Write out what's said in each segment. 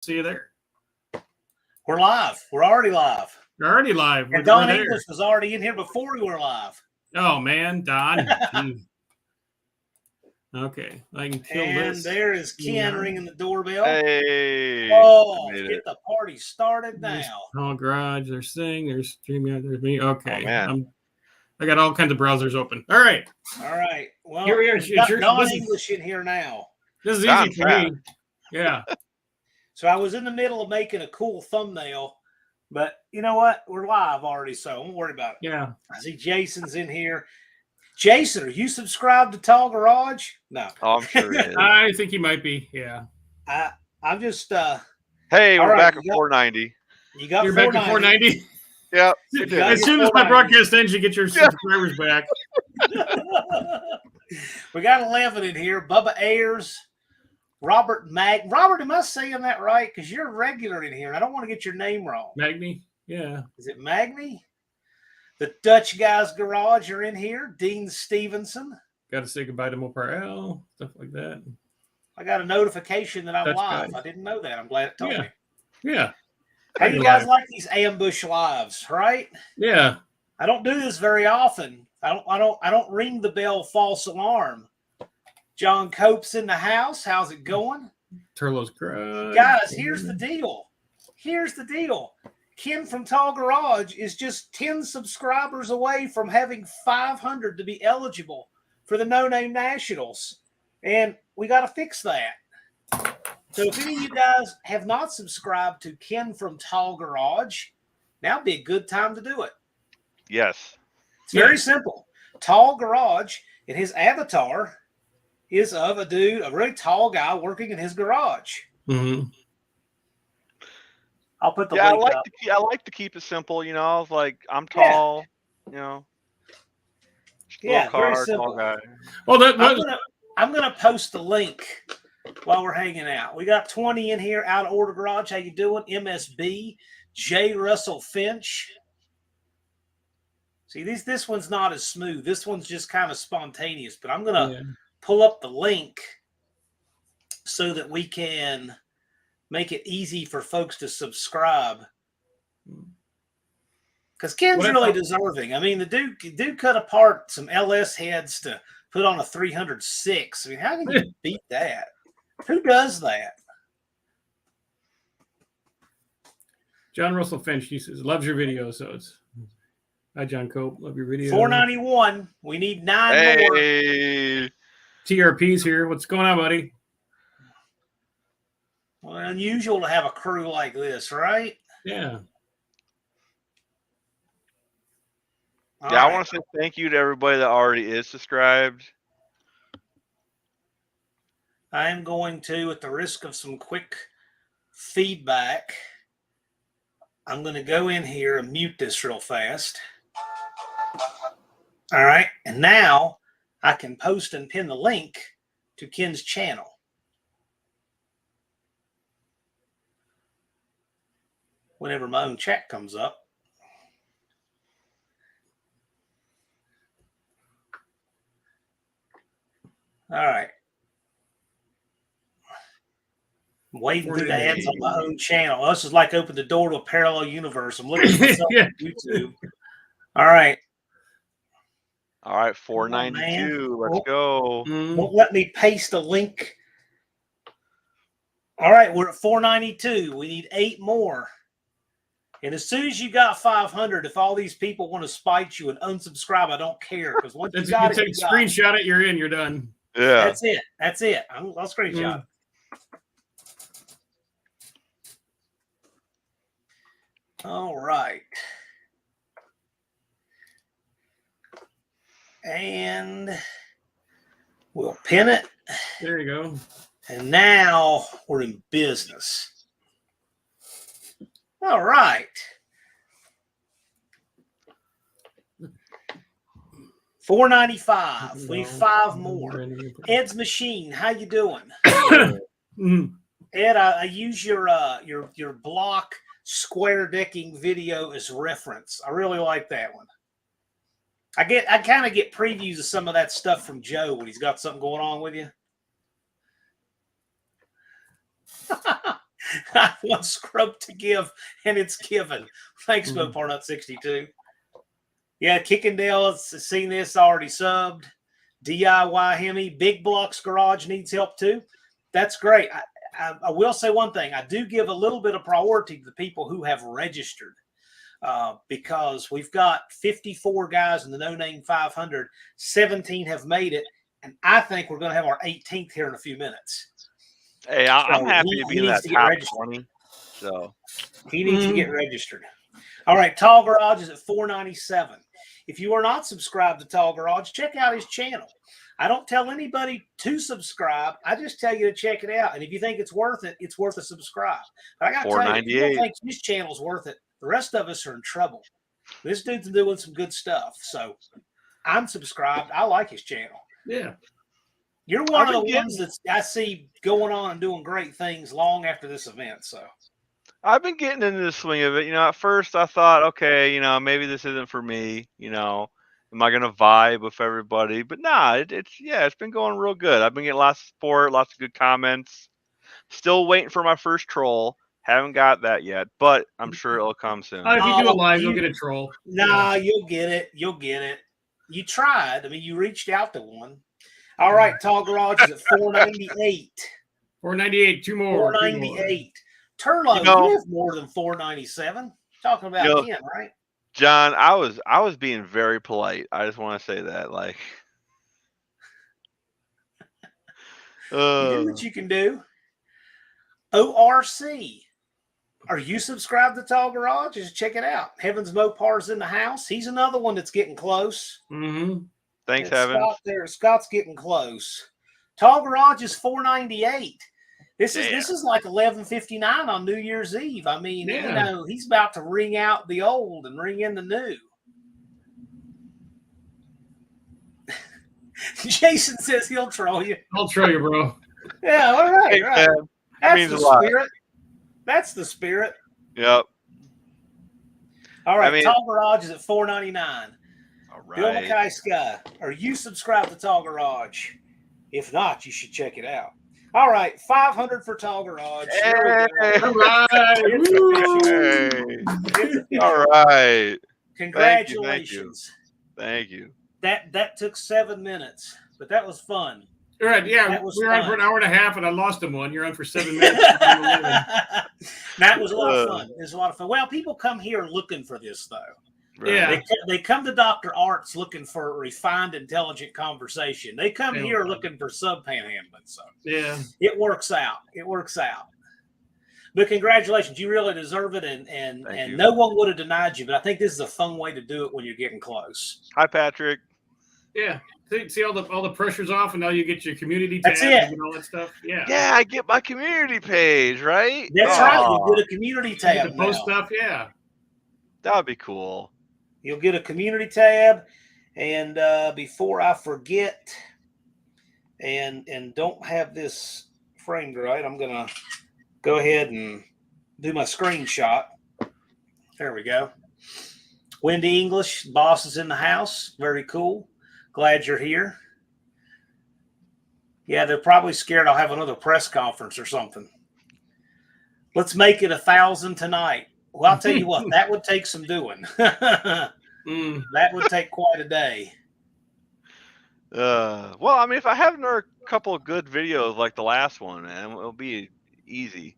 See you there. We're live. We're already live. We're already live. And Don English was already in here before we were live. Oh, man, Don. Okay, I can kill this. And there is Ken ringing the doorbell. Hey. Oh, get the party started now. Oh, Garage, there's Sing, there's StreamYard, there's me. Okay. Oh, man. I got all kinds of browsers open. All right. All right. Well, here we are. We've got Don English in here now. This is easy for me. Yeah. So I was in the middle of making a cool thumbnail, but you know what? We're live already, so don't worry about it. Yeah. I see Jason's in here. Jason, are you subscribed to Tall Garage? No. Oh, I'm sure it is. I think he might be. Yeah. I'm just. Hey, we're back at 490. You're back at 490? Yep. As soon as my broadcast ends, you get your subscribers back. We got 11 in here. Bubba Ayers, Robert, am I saying that right? Because you're a regular in here, and I don't want to get your name wrong. Magni? Yeah. Is it Magni? The Dutch Guys Garage are in here. Dean Stevenson. Got to say goodbye to Moparel, stuff like that. I got a notification that I'm Dutch live. Guys. I didn't know that. I'm glad it told me. Yeah. How you guys like these ambush lives, right? Yeah. I don't do this very often. I don't ring the bell false alarm. John Cope's in the house. How's it going? Turlo's Garage. Guys, here's the deal. Here's the deal. Ken from Tall Garage is just 10 subscribers away from having 500 to be eligible for the No Name Nationals. And we got to fix that. So if any of you guys have not subscribed to Ken from Tall Garage, now would be a good time to do it. Yes. It's very simple. Tall Garage, and his avatar is of a dude, a really tall guy working in his garage. Mm-hmm. I'll put the link up. I like to keep it simple, you know. Like I'm tall, you know. Yeah, car, very simple. tall guy. Well, I'm gonna post the link while we're hanging out. We got 20 in here. Out of Order Garage. How you doing? MSB, J. Russell Finch. See, this one's not as smooth. This one's just kind of spontaneous. But I'm gonna pull up the link so that we can make it easy for folks to subscribe. Because Ken's really deserving. I mean, the dude cut apart some LS heads to put on a 306. I mean, how can you beat that? Who does that? John Russell Finch, he says, loves your video. So it's hi, John Cope. Love your video. 491. We need 9 more. TRP's here. What's going on, buddy? Well, unusual to have a crew like this, right? Yeah. I want to say thank you to everybody that already is subscribed. I am going to, at the risk of some quick feedback, I'm going to go in here and mute this real fast. All right. And now I can post and pin the link to Ken's channel. Whenever my own chat comes up. All right. I'm waving through the ads on my own channel. This is like open the door to a parallel universe. I'm looking for myself on YouTube. All right. All right, 492. Let's go. Won't let me paste a link. All right, we're at 492. We need 8 more. And as soon as you got 500, if all these people want to spite you and unsubscribe, I don't care. Because once you got it, take a screenshot it, you're in, you're done. Yeah. That's it. That's it. I'll screenshot. All right. And we'll pin it. There you go. And now we're in business. All right. 495. We need 5 more. Ed's Machine, how you doing? Ed, I use your block square decking video as reference. I really like that one. I kind of get previews of some of that stuff from Joe when he's got something going on with you. I want scrub to give, and it's given. Thanks, Mhm. Moparnut62. Yeah, Kickendale has seen this, already subbed. DIY Hemi, Big Blocks Garage needs help too. That's great. I will say one thing. I do give a little bit of priority to the people who have registered because we've got 54 guys in the No Name 500. 17 have made it, and I think we're going to have our 18th here in a few minutes. Hey, I'm So happy to be in that needs to get top registered. 20. So He needs to get registered. All right, Tall Garage is at $4.97. If you are not subscribed to Tall Garage, check out his channel. I don't tell anybody to subscribe. I just tell you to check it out. And if you think it's worth it, it's worth a subscribe. But I got to tell you, if you don't think his channel's worth it, the rest of us are in trouble. This dude's doing some good stuff. So I'm subscribed. I like his channel. Yeah. You're one of the ones that I see going on and doing great things long after this event. So I've been getting into the swing of it. You know, at first I thought, okay, you know, maybe this isn't for me. You know, am I gonna vibe with everybody? But nah, it's been going real good. I've been getting lots of support, lots of good comments. Still waiting for my first troll. Haven't got that yet, but I'm sure it'll come soon. If you do a live, you'll get a troll. Nah, you'll get it. You'll get it. You tried. I mean, you reached out to one. All right, Tall Garage is at $4.98. $4.98. Two more. $4.98. Turlo, you have more than $4.97. Talking about Ken, right? John, I was being very polite. I just want to say that, like, you do what you can do. ORC. Are you subscribed to Tall Garage? Just check it out. Heavens Mopar's in the house. He's another one that's getting close. Mm-hmm. Thanks, Heavens. Scott there. Scott's getting close. Tall Garage is $4.98. This is like $11.59 on New Year's Eve. I mean, you know, he's about to ring out the old and ring in the new. Jason says he'll troll you. I'll troll you, bro. Yeah, all right, Hey, right. That's the spirit. That's the spirit. Yep. All right, Tall Garage is at $4.99. All right. Bill Mackay Sky, are you subscribed to Tall Garage? If not, you should check it out. All right, $500 for Tall Garage. Hey. All right. All right. Congratulations. Thank you. That took 7 minutes, but that was fun. All right, yeah, we were on for an hour and a half, and I lost him one. You're on for 7 minutes. That was a lot of fun. It was a lot of fun. Well, people come here looking for this, though. Right. Yeah, they come to Dr. Arts looking for refined, intelligent conversation. They come here looking for sub panhandling. So yeah, it works out. It works out. But congratulations, you really deserve it, and no one would have denied you. But I think this is a fun way to do it when you're getting close. Hi, Patrick. Yeah. See all the pressure's off, and now you get your community tab and all that stuff. Yeah. Yeah, I get my community page, right? That's right. You get a community tab. You post stuff, yeah. That would be cool. You'll get a community tab, and before I forget, and don't have this framed right, I'm gonna go ahead and do my screenshot. There we go. Wendy English, boss is in the house. Very cool. Glad you're here. Yeah, they're probably scared I'll have another press conference or something. Let's make it 1,000 tonight. Well, I'll tell you what, that would take some doing. That would take quite a day. Well, I mean, if I have another couple of good videos like the last one, man, it'll be easy.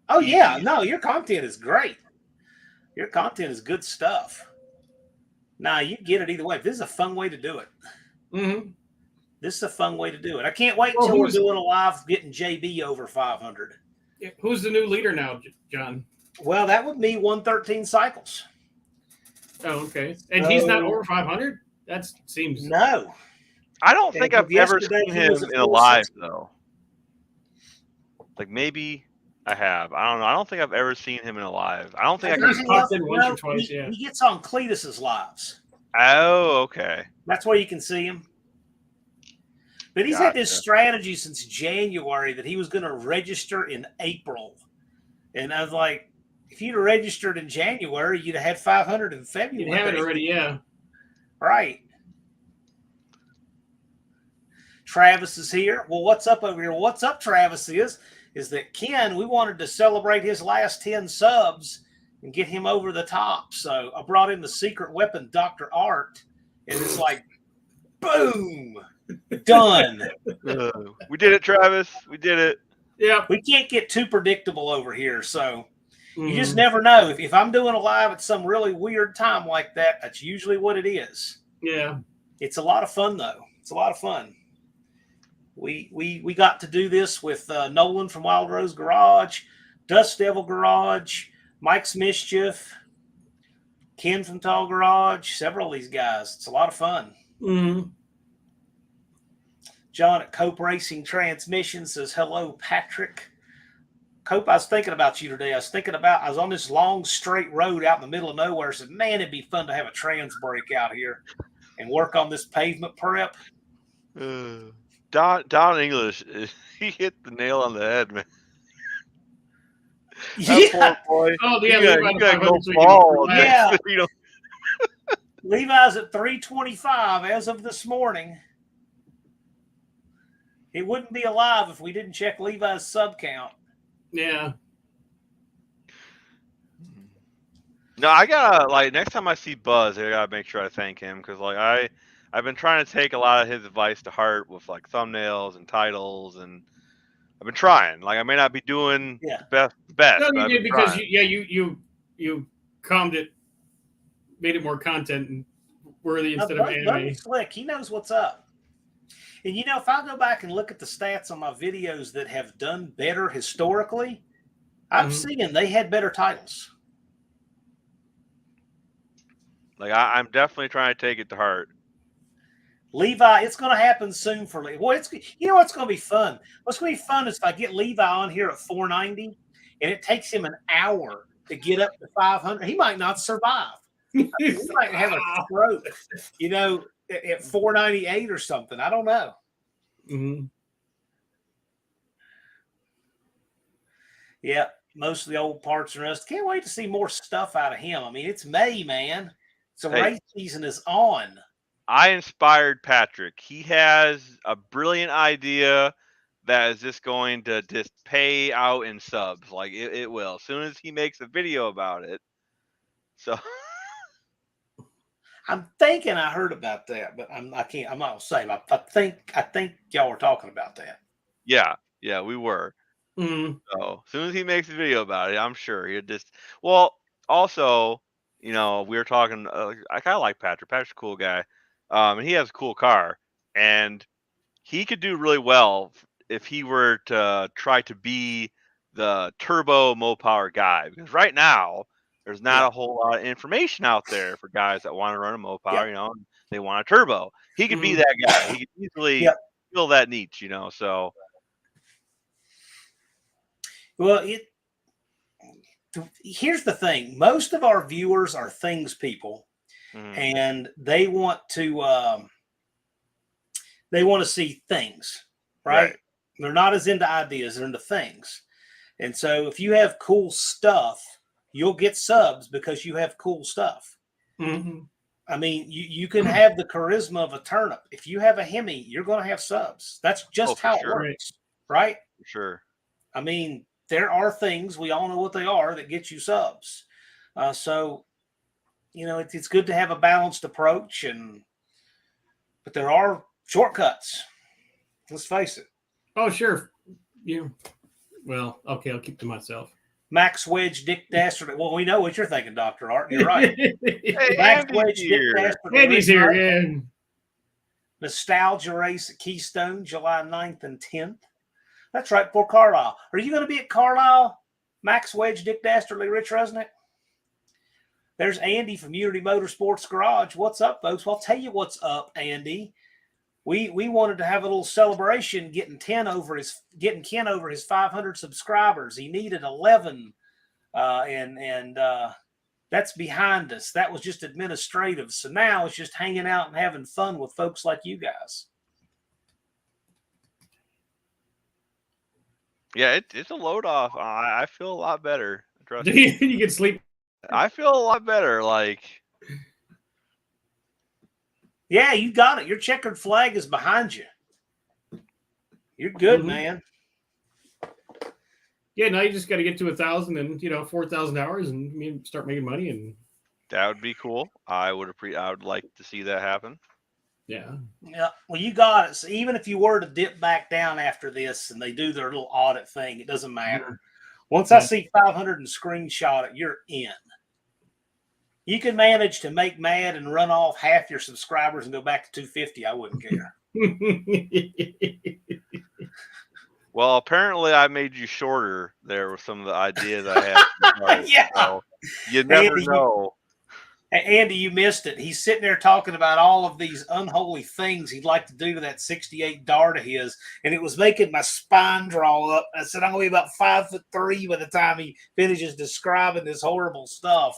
Oh, yeah. No, your content is great. Your content is good stuff. Nah, you get it either way. This is a fun way to do it. Mm-hmm. This is a fun way to do it. I can't wait until we're doing a live getting JB over 500. Who's the new leader now, John? Well, that would be 113 cycles. Oh, okay. And he's not over 500? That seems... No. I don't think I've ever seen him in a live, though. Like, maybe I have. I don't know. I don't think I've ever seen him in a live. I don't think I can... popped in once or twice, He gets on Cletus's lives. Oh, okay. That's where you can see him. But he's had this strategy since January that he was going to register in April. And I was like, if you'd have registered in January, you'd have had 500 in February. You have it already, yeah. Right. Travis is here. Well, what's up over here? What's up, Travis? is that Ken, we wanted to celebrate his last 10 subs and get him over the top. So I brought in the secret weapon, Dr. Art, and it's like, boom, done. We did it, Travis. We did it. Yeah. We can't get too predictable over here. So you just Mhm. never know. If I'm doing a live at some really weird time like that, that's usually what it is. Yeah. It's a lot of fun, though. It's a lot of fun. We got to do this with Nolan from Wild Rose Garage, Dust Devil Garage, Mike's Mischief, Ken from Tall Garage, several of these guys. It's a lot of fun. Mm-hmm. John at Cope Racing Transmission says, hello, Patrick. Cope, I was thinking about you today. I was on this long straight road out in the middle of nowhere. I said, man, it'd be fun to have a trans break out here and work on this pavement prep. Don English, he hit the nail on the head, man. Yeah. That poor boy. Oh, You yeah. gotta go So bald. Yeah. You know, Levi's at 325 as of this morning. It wouldn't be alive if we didn't check Levi's sub count. Yeah. no, I gotta like next time I see Buzz, I gotta make sure I thank him because like I've been trying to take a lot of his advice to heart with like thumbnails and titles, and I've been trying. Like I may not be doing the best. No, but you I've did been because trying. you calmed it, made it more content worthy instead of anime. Buddy's slick. He knows what's up. And you know, if I go back and look at the stats on my videos that have done better historically, I'm seeing they had better titles. Like I'm definitely trying to take it to heart. Levi, it's going to happen soon for Levi. Well, you know what's going to be fun? What's going to be fun is if I get Levi on here at 490 and it takes him an hour to get up to 500. He might not survive. He might have a stroke, you know, at 498 or something. I don't know. Mm-hmm. Yeah, most of the old parts and rest. Can't wait to see more stuff out of him. I mean, it's May, man. So race season is on. I inspired Patrick. He has a brilliant idea that is just going to just pay out in subs. Like it will. As soon as he makes a video about it. So I'm thinking I heard about that, but I'm not gonna say. I think y'all were talking about that. yeah, we were. Mm-hmm. So as soon as he makes a video about it, I'm sure he'll just. Well, also, you know, we were talking. I kind of like Patrick. Patrick's a cool guy, and he has a cool car, and he could do really well if he were to try to be the turbo Mopower guy. Because right now, there's not a whole lot of information out there for guys that want to run a Mopower. You know, and they want a turbo. He could be that guy. He could easily fill that niche. You know, so. Well, here's the thing. Most of our viewers are things people, and they want to see things, right? They're not as into ideas, they're into things. And so if you have cool stuff, you'll get subs because you have cool stuff. Mm-hmm. I mean, you can have the charisma of a turnip. If you have a Hemi, you're going to have subs. That's just how it works, right? For sure. I mean, there are things, we all know what they are, that get you subs. So, you know, it's good to have a balanced approach, but there are shortcuts. Let's face it. Oh, sure. Well, okay, I'll keep to myself. Max Wedge, Dick Dastardly. Well, we know what you're thinking, Dr. Art. You're right. Hey, Max Wedge, Dick Dastardly. Andy's here, yeah. Nostalgia Race at Keystone, July 9th and 10th. That's right, for Carlisle. Are you going to be at Carlisle? Max Wedge, Dick Dastardly, Rich Resnick? There's Andy from Unity Motorsports Garage. What's up, folks? Well, I'll tell you what's up, Andy. We wanted to have a little celebration getting Ken over his 500 subscribers. He needed 11, and that's behind us. That was just administrative. So now it's just hanging out and having fun with folks like you guys. Yeah, it's a load off. I feel a lot better. Trust me. You can sleep. I feel a lot better. Like, yeah, you got it. Your checkered flag is behind you. You're good, man. Yeah, now you just got to get to 1,000 and 4,000 hours and start making money and That would be cool. I would like to see that happen. yeah. Yeah, well, you got it. So even if you were to dip back down after this and they do their little audit thing, it doesn't matter. Once I see 500 and screenshot it, you're in. You can manage to make mad and run off half your subscribers and go back to 250. I wouldn't care. Well, apparently I made you shorter there with some of the ideas I had. Yeah. So you never Andy, know. Andy, you missed it. He's sitting there talking about all of these unholy things he'd like to do to that 68 dart of his, and it was making my spine draw up. I said, I'm going to be about 5'3" by the time he finishes describing this horrible stuff.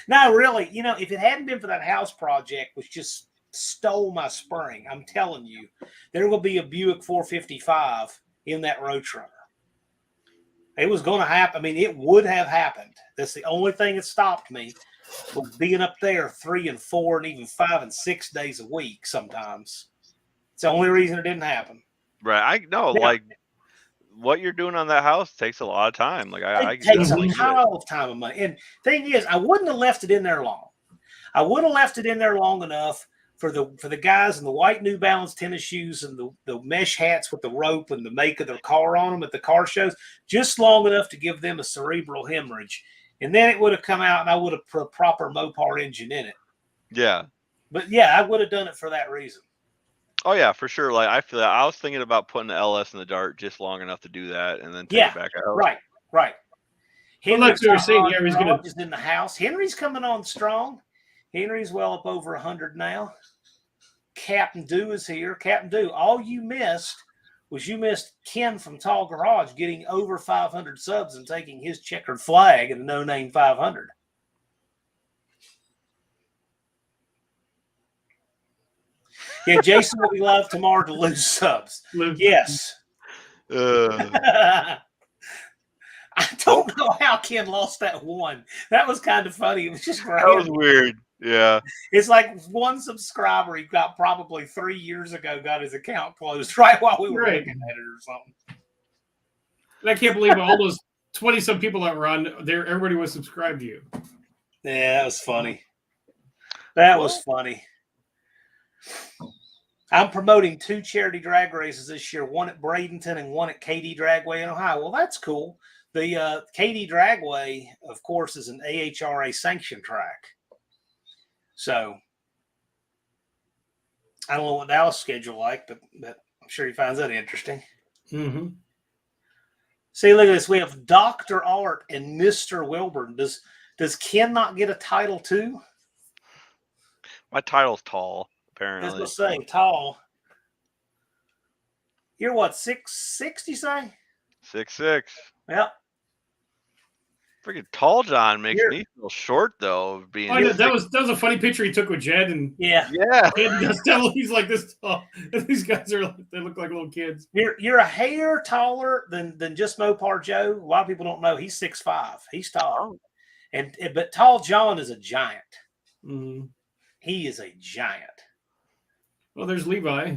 No, really, if it hadn't been for that house project, which just stole my spring, I'm telling you, there will be a Buick 455 in that Roach Runner. It was going to happen. I mean, it would have happened. That's the only thing that stopped me was being up there 3 and 4 and even 5 and 6 days a week sometimes. It's the only reason it didn't happen. Right. I know, Yeah. like what you're doing on that house takes a lot of time. Like It takes a pile of time and money. And thing is, I wouldn't have left it in there long. I would have left it in there long enough for the guys in the white New Balance tennis shoes and the mesh hats with the rope and the make of their car on them at the car shows, just long enough to give them a cerebral hemorrhage. And then it would have come out and I would have put a proper Mopar engine in it. Yeah. But yeah, I would have done it for that reason. Oh yeah, for sure. Like I feel that I was thinking about putting the LS in the dart just long enough to do that and then take it back out. Right. Well, that's what you're saying. Henry's in the house. Henry's coming on strong. Henry's well up over 100 now. Captain Do is here. Captain Do, all you missed was Ken from Tall Garage getting over 500 subs and taking his checkered flag at a no-name 500. Yeah, Jason will be live tomorrow to lose subs. Yes. I don't know how Ken lost that one. That was kind of funny. It was just That was weird. Yeah. It's like one subscriber he got probably 3 years ago got his account closed right while we were looking at it or something. And I can't believe all those 20-some people that were on there, everybody was subscribed to you. Yeah, that was funny. That was funny. I'm promoting 2 charity drag races this year, one at Bradenton and one at Katy Dragway in Ohio. Well, that's cool. The Katy Dragway, of course, is an AHRA sanctioned track. So I don't know what Dallas' schedule like, but I'm sure he finds that interesting. Mm-hmm. See, look at this. We have Dr. Art and Mr. Wilburn. Does Ken not get a title too? My title's tall, apparently. That's what I'm saying, tall. You're what, 6'6", you say? 6'6". Yep. Freaking Tall John makes me feel short though. Of being that was a funny picture he took with Jed and yeah. He's like this tall. And these guys they look like little kids. You're a hair taller than just Mopar Joe. A lot of people don't know he's 6'5". He's tall, but Tall John is a giant. Mm-hmm. He is a giant. Well, there's Levi.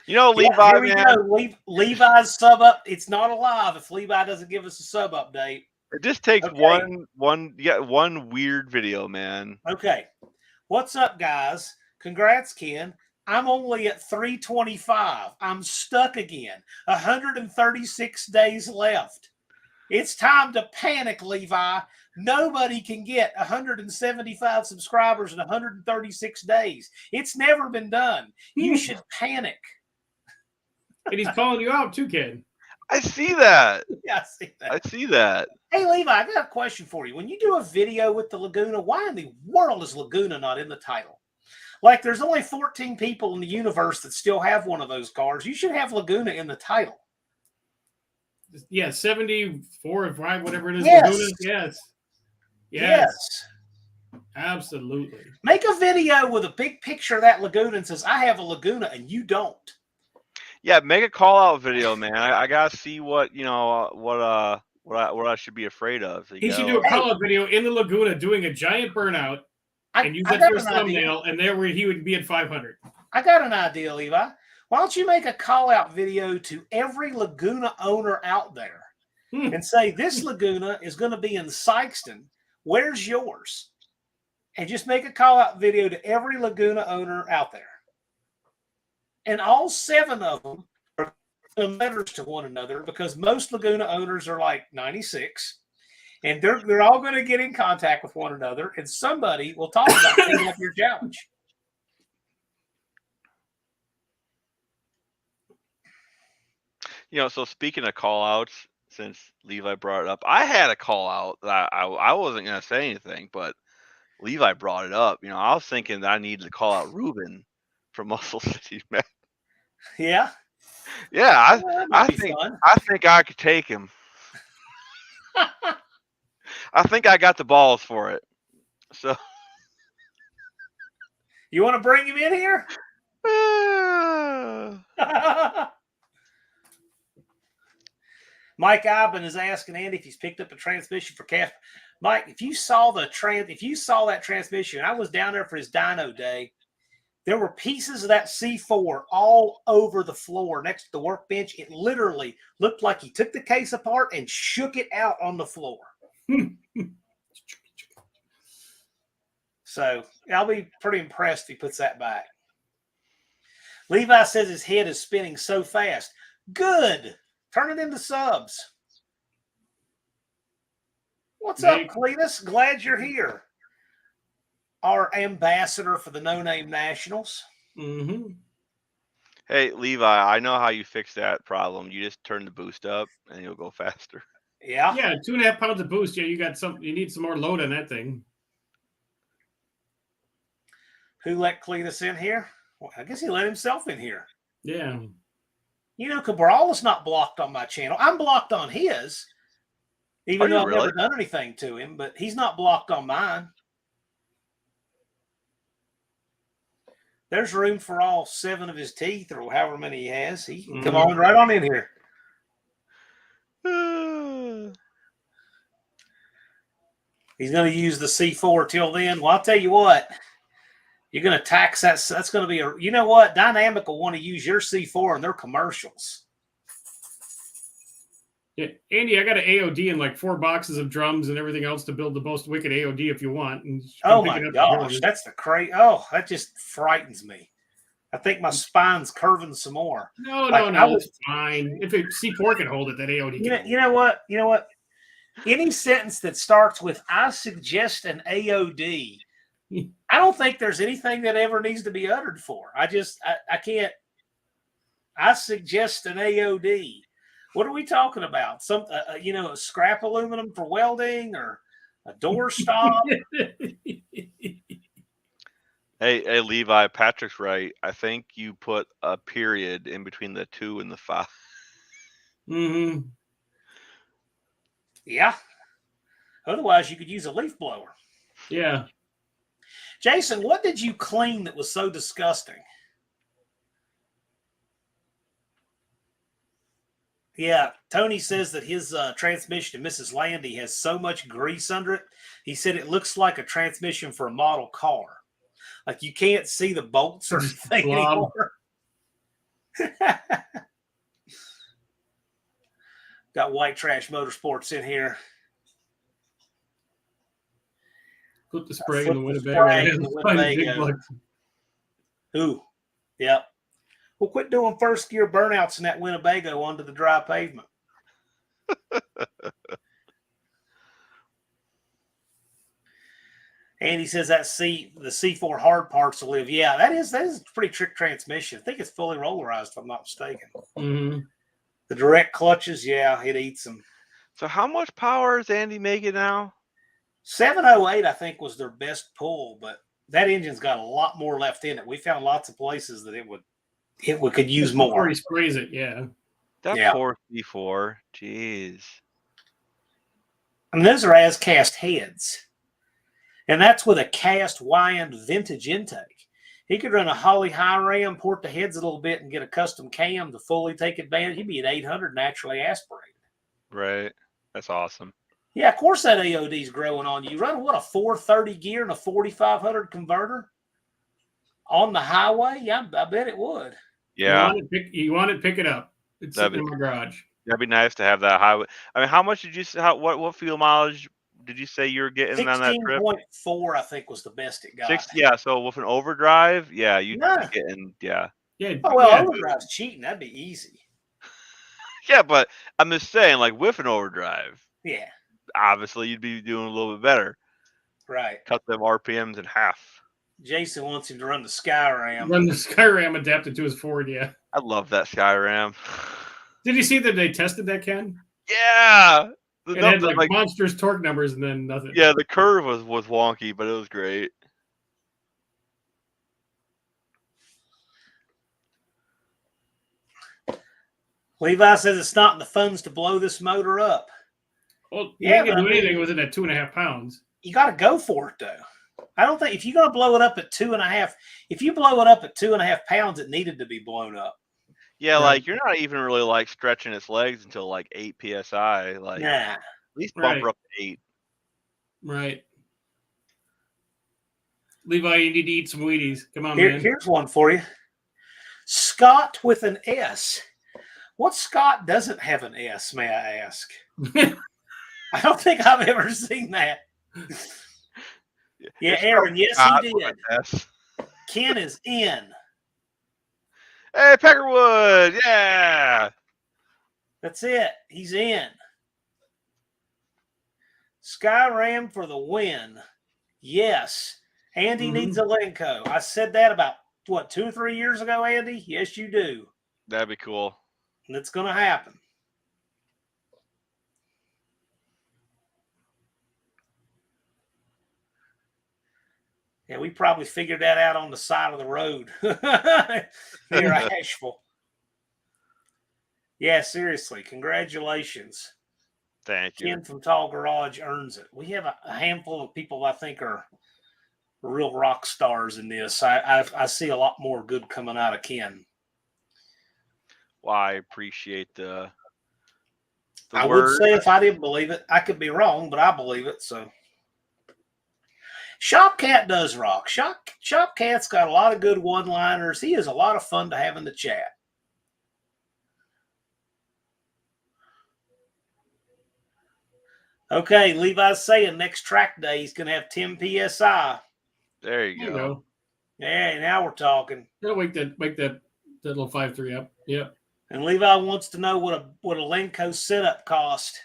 Levi, man. Levi's sub up. It's not alive if Levi doesn't give us a sub update. It just takes one weird video, man. Okay. What's up, guys? Congrats, Ken. I'm only at 325. I'm stuck again. 136 days left. It's time to panic, Levi. Nobody can get 175 subscribers in 136 days. It's never been done. You should panic. And he's calling you out too, Ken. I see that. Yeah, I see that. Hey, Levi, I got a question for you. When you do a video with the Laguna, why in the world is Laguna not in the title? Like, there's only 14 people in the universe that still have one of those cars. You should have Laguna in the title. Yeah, 74 or 5, whatever it is. Yes. Laguna. Yes. Absolutely. Make a video with a big picture of that Laguna and says, I have a Laguna and you don't. Yeah, make a call out video, man. I gotta see what I should be afraid of. He should do a call out video in the Laguna doing a giant burnout and use that for a thumbnail, and there where he would be at 500. I got an idea, Levi. Why don't you make a call out video to every Laguna owner out there and say, this Laguna is going to be in Sykeston. Where's yours? And just make a call out video to every Laguna owner out there. And all 7 of them are letters to one another, because most Laguna owners are like 96. And they're all going to get in contact with one another, and somebody will talk about cleaning up your challenge. So speaking of call outs, since Levi brought it up, I had a call out that I wasn't going to say anything, but Levi brought it up. I was thinking that I needed to call out Ruben from Muscle City, man. Yeah? Yeah, I think I could take him. I think I got the balls for it. So you want to bring him in here? Mike Iben is asking Andy if he's picked up a transmission for Casper. Mike, if you saw that transmission, I was down there for his dyno day. There were pieces of that C4 all over the floor next to the workbench. It literally looked like he took the case apart and shook it out on the floor. So I'll be pretty impressed if he puts that back. Levi says his head is spinning so fast. Good. Turn it into subs. What's up, Cletus? Glad you're here. Our ambassador for the No Name Nationals. Mm-hmm. Hey, Levi, I know how you fix that problem. You just turn the boost up and you'll go faster. Yeah. Yeah, 2.5 pounds of boost. Yeah, you need some more load on that thing. Who let Cletus in here? Well, I guess he let himself in here. Yeah. Cabral's not blocked on my channel. I'm blocked on his, even though I've never done anything to him, but he's not blocked on mine. There's room for all 7 of his teeth, or however many he has. He can come on right on in here. He's going to use the C4 till then. Well, I'll tell you what. You're going to tax that. That's going to be you know what? Dynamic will want to use your C4 in their commercials. Yeah, Andy, I got an AOD and like 4 boxes of drums and everything else to build the most wicked AOD if you want. And oh my gosh, that's the crazy. Oh, that just frightens me. I think my spine's curving some more. No, it's fine. If C4 can hold it, that AOD can. You know what? Any sentence that starts with "I suggest an AOD," I don't think there's anything that ever needs to be uttered for. I can't. I suggest an AOD. What are we talking about? Some, a scrap aluminum for welding or a door stop? Hey, Levi, Patrick's right. I think you put a period in between the 2 and the 5. Mm-hmm. Yeah. Otherwise, you could use a leaf blower. Yeah. Jason, what did you clean that was so disgusting? Yeah, Tony says that his transmission to Mrs. Landy has so much grease under it. He said it looks like a transmission for a model car. Like you can't see the bolts or anything anymore. Got White Trash Motorsports in here. Put the spray in the Winnebago. Ooh, yep. Well, quit doing first gear burnouts in that Winnebago onto the dry pavement. And he says that the C4 hard parts will live. Yeah, that is a pretty trick transmission. I think it's fully rollerized, if I'm not mistaken. Mm-hmm. The direct clutches, yeah, it eats them. So how much power is Andy making now? 708, I think, was their best pull, but that engine's got a lot more left in it. We found lots of places that it could use more. Before he sprays it, yeah. That poor C4, jeez. I mean, those are as cast heads. And that's with a cast wind vintage intake. He could run a Holly high ram, port the heads a little bit, and get a custom cam to fully take advantage. He'd be at 800 naturally aspirated. Right. That's awesome. Yeah, of course that AOD is growing on you. Run a 430 gear and a 4500 converter on the highway? Yeah, I bet it would. Yeah. You want it, pick it up. It's sitting in my garage. That'd be nice to have that highway. I mean, how much did you say? What fuel mileage did you say you were getting on that trip? 16.4, I think, was the best it got. 6. Yeah. So with an overdrive, yeah, you'd No. be getting Yeah. Oh well, yeah. overdrive's cheating. That'd be easy. Yeah, but I'm just saying, like with an overdrive, Yeah. obviously you'd be doing a little bit better. Right. Cut them RPMs in half. Jason wants him to run the Skyram. Run the Skyram adapted to his Ford, yeah. I love that Skyram. Did you see that they tested that, Ken? Yeah. It had like monstrous torque numbers and then nothing. Yeah, the curve was wonky, but it was great. Levi says it's not in the funds to blow this motor up. Well, you ain't gonna do anything with it at 2.5 pounds. You got to go for it though. I don't think if you're gonna blow it up at 2.5, if you blow it up at 2.5 pounds, it needed to be blown up. Yeah, like you're not even really like stretching its legs until like 8 psi. Like, nah. at least bump her up to 8. Right. Levi, you need to eat some Wheaties. Come on, man. Here's one for you. Scott with an S. What Scott doesn't have an S, may I ask? I don't think I've ever seen that. Yeah, Aaron, yes, he did. Ken is in. Hey, Peckerwood, yeah. That's it. He's in. Skyram for the win. Yes. Andy needs a Lenco. I said that about, 2 or 3 years ago, Andy? Yes, you do. That'd be cool. And it's going to happen. Yeah, we probably figured that out on the side of the road near Asheville. Yeah, seriously. Congratulations. Thank you. Ken from Tall Garage earns it. We have a handful of people I think are real rock stars in this. I see a lot more good coming out of Ken. Well, I appreciate the I word. would say if I didn't believe it, I could be wrong, but I believe it. So Shopcat does rock. Shopcat's got a lot of good one-liners. He is a lot of fun to have in the chat. Okay, Levi's saying next track day he's going to have 10 PSI. There you go. Yeah, now we're talking. Gotta wake that little 5.3 up. Yep. And Levi wants to know what a Lenco setup cost.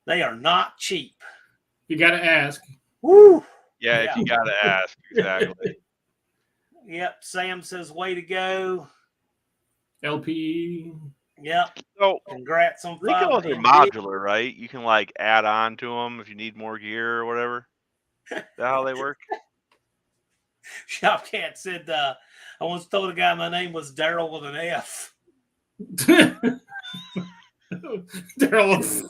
They are not cheap. You got to ask. Woo! Yeah, if you got to ask. Exactly. Yep. Sam says, way to go. LP. Yep. So, congrats on Recos are modular, right? You can like add on to them if you need more gear or whatever. Is that how they work? Shopcat said, I once told a guy my name was Daryl with an F. Daryl.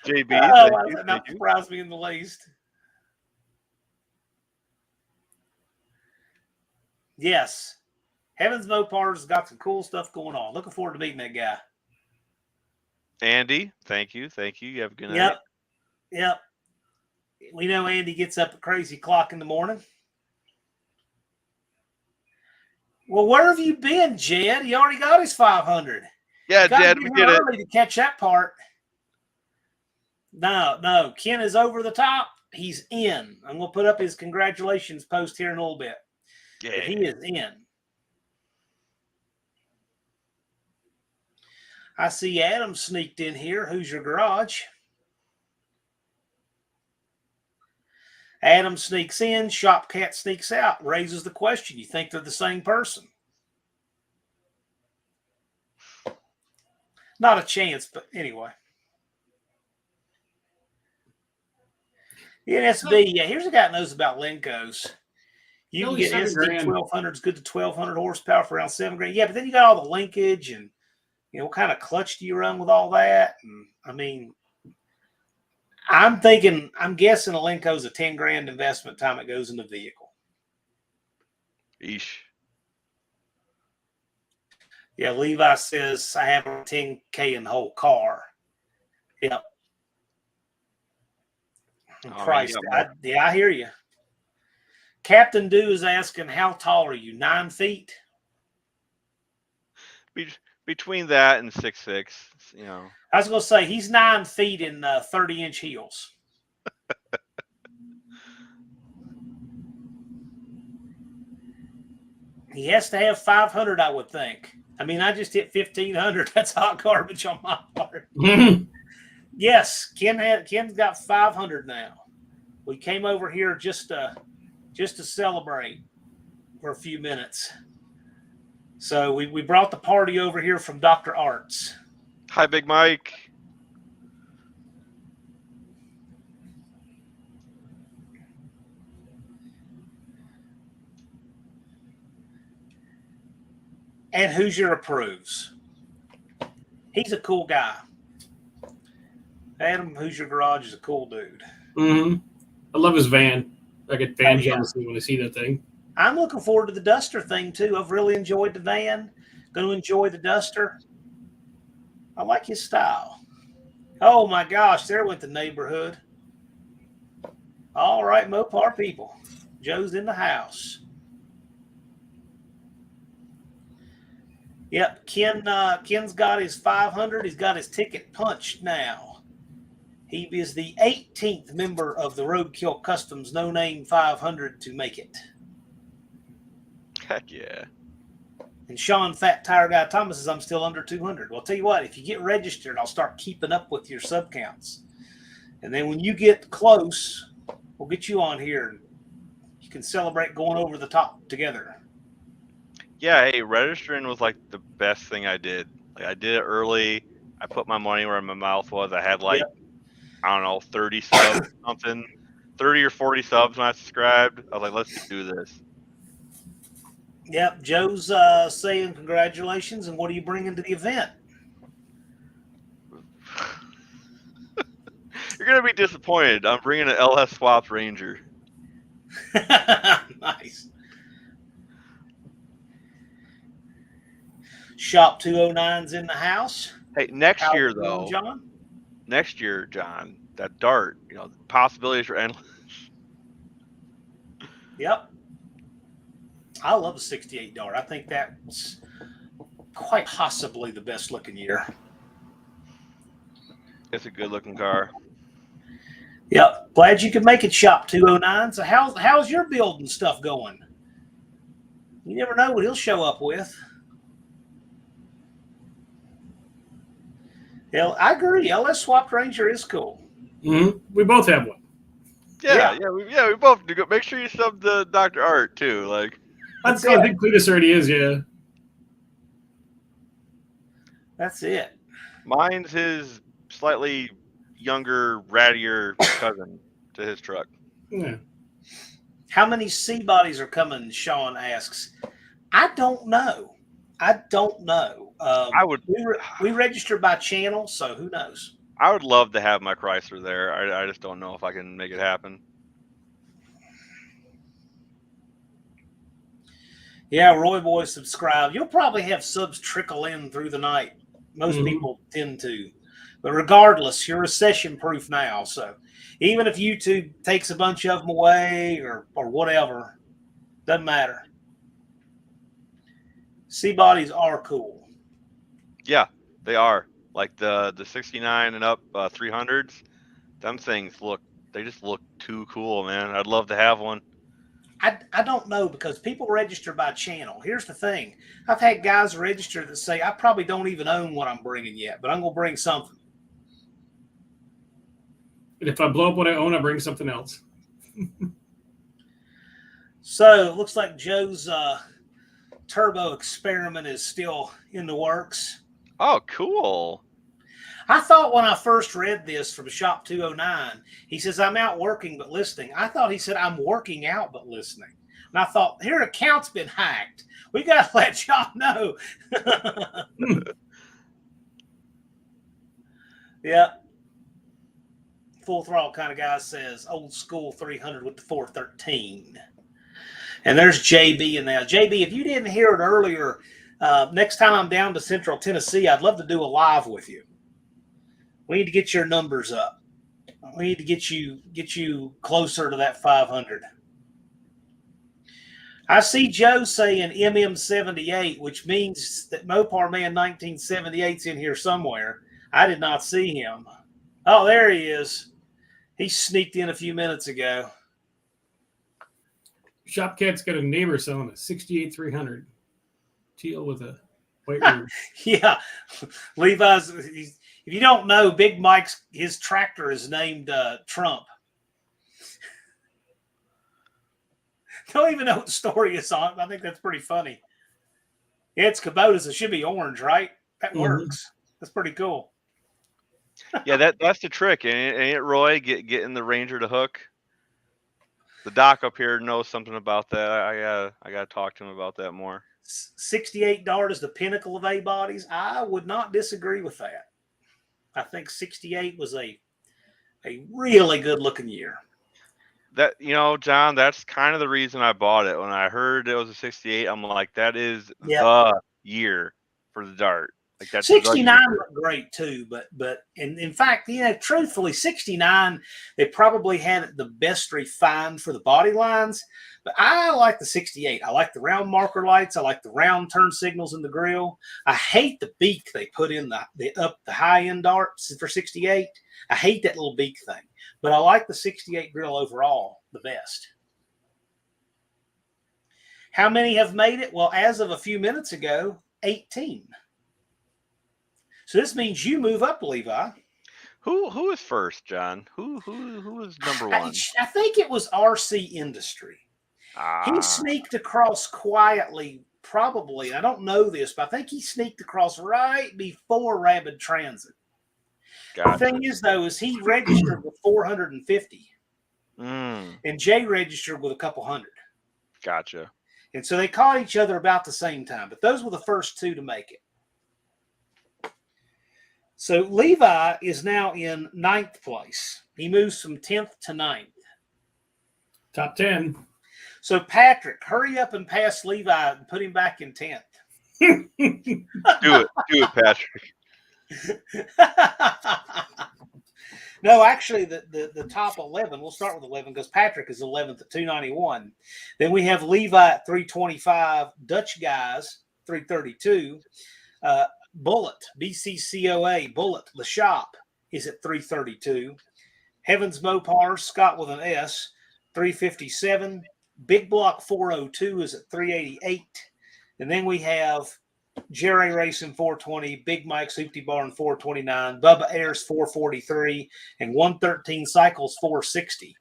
JB, that not surprised me in the least. Yes. Heavens Mopar's got some cool stuff going on. Looking forward to meeting that guy. Andy, thank you. Thank you. You have a good night. Yep. We know Andy gets up at crazy clock in the morning. Well, where have you been, Jed? He already got his 500. Yeah, Jed, we did it. Early to catch that part. No. Ken is over the top. He's in. I'm going to put up his congratulations post here in a little bit. Yeah. But he is in. I see Adam sneaked in here. Who's your garage? Adam sneaks in. Shopcat sneaks out. Raises the question. You think they're the same person? Not a chance, but anyway. NSB, yeah, here's a guy that knows about Lencos. You can get SD 1200s good to 1200 horsepower for around $7,000. Yeah, but then you got all the linkage and, what kind of clutch do you run with all that? And I mean, I'm guessing a Lenco is a $10,000 investment time it goes in the vehicle. Eesh. Yeah, Levi says I have $10,000 in the whole car. Yep. Christ, I hear you. Captain Do is asking, how tall are you? 9 feet? between that and 6'6", you know. I was going to say he's 9 feet in 30-inch heels. He has to have 500, I would think. I mean, I just hit 1,500. That's hot garbage on my part. Yes, Ken's got 500 now. We came over here just to celebrate for a few minutes. So we brought the party over here from Dr. Arts. Hi, Big Mike. And Hoosier approves. He's a cool guy. Adam Hoosier Garage is a cool dude. Mm-hmm. I love his van. I get van yeah. jealousy when I see that thing. I'm looking forward to the Duster thing, too. I've really enjoyed the van. Going to enjoy the Duster. I like his style. Oh, my gosh. There went the neighborhood. All right, Mopar people. Joe's in the house. Yep, Ken's got his 500. He's got his ticket punched now. He is the 18th member of the Roadkill Customs No Name 500 to make it. Heck yeah. And Sean Fat Tire Guy Thomas says, I'm still under 200. Well, I'll tell you what, if you get registered, I'll start keeping up with your sub counts. And then when you get close, we'll get you on here and you can celebrate going over the top together. Yeah, hey, registering was like the best thing I did. Like I did it early. I put my money where my mouth was. I had like, I don't know, 30 subs, something, 30 or 40 subs when I subscribed. I was like, let's do this. Yep, Joe's saying congratulations, and what are you bringing to the event? You're going to be disappointed. I'm bringing an LS Swapped Ranger. Nice. Shop 209's in the house. Hey, next How's year, it going, though, John? next year, John, that dart, you know, the possibilities are endless. Yep. I love the 68 dart. I think that's quite possibly the best looking year. It's a good looking car. Yep. Glad you could make it, Shop 209. So how's your building stuff going? You never know what he'll show up with. Hell, I agree. LS Swapped Ranger is cool. Mm-hmm. We both have one. Yeah, we both do. Make sure you sub the Dr. Art too. Like, I think Cletus already is. Yeah. That's it. Mine's his slightly younger, rattier cousin to his truck. Yeah. How many C bodies are coming? Sean asks. I don't know. I would. We register by channel, so who knows? I would love to have my Chrysler there. I just don't know if I can make it happen. Yeah, Roy Boy, subscribe. You'll probably have subs trickle in through the night. Most people tend to. But regardless, you're recession-proof now. So even if YouTube takes a bunch of them away or whatever, doesn't matter. C-bodies are cool. Yeah, they are. Like the 69 and up 300s, them things just look too cool, man. I'd love to have one. I don't know because people register by channel. Here's the thing. I've had guys register that say, I probably don't even own what I'm bringing yet, but I'm going to bring something. And if I blow up what I own, I bring something else. So it looks like Joe's turbo experiment is still in the works. Oh, cool. I thought when I first read this from Shop 209, he says, I'm out working but listening. I thought he said, I'm working out but listening. And I thought, your account's been hacked. We got to let y'all know. Yeah. Full throttle kind of guy says, old school 300 with the 413. And there's JB in there. JB, if you didn't hear it earlier, next time I'm down to Central Tennessee, I'd love to do a live with you. We need to get your numbers up. We need to get you closer to that 500. I see Joe saying MM78, which means that Mopar Man 1978's in here somewhere. I did not see him. Oh, there he is. He sneaked in a few minutes ago. Shopcat's got a neighbor selling a 68 300 teal with a white roof. Yeah, Levi's. If you don't know, Big Mike's his tractor is named Trump. Don't even know what the story is on. I think that's pretty funny. Yeah, it's Kubota's. It should be orange, right? That works. That's pretty cool. Yeah, that's the trick, ain't it, Roy? Getting the Ranger to hook. The doc up here knows something about that. I gotta talk to him about that more. 68 Dart is the pinnacle of A bodies. I would not disagree with that. I think 68 was a really good looking year. That, John, that's kind of the reason I bought it. When I heard it was a 68, I'm like, that is the year for the Dart. Like that's 69 looked great too, but in fact, truthfully, 69 they probably had it the best refined for the body lines. But I like the 68. I like the round marker lights. I like the round turn signals in the grill. I hate the beak they put in the high end darts for 68. I hate that little beak thing, but I like the 68 grill overall the best. How many have made it? Well, as of a few minutes ago, 18. So this means you move up, Levi. Who is first, John? Who is number one? I think it was RC Industry. He sneaked across quietly, probably. I don't know this, but I think he sneaked across right before Rapid Transit. Gotcha. The thing is, though, is he registered with 450. And Jay registered with a couple hundred. Gotcha. And so they caught each other about the same time, but those were the first two to make it. So Levi is now in 9th place. He moves from 10th to 9th. Top 10. So Patrick, hurry up and pass Levi and put him back in 10th. Do it, Patrick. No, actually, the top 11, we'll start with 11 because Patrick is 11th at 291. Then we have Levi at 325, Dutch Guys, 332. Bullet, BCCOA, Bullet, Le Shop is at 332. Heavens Mopar, Scott with an S, 357. Big Block 402 is at 388. And then we have Jerry Racing 420, Big Mike's Hoopty Barn 429, Bubba Ayers 443, and 113 Cycles 460.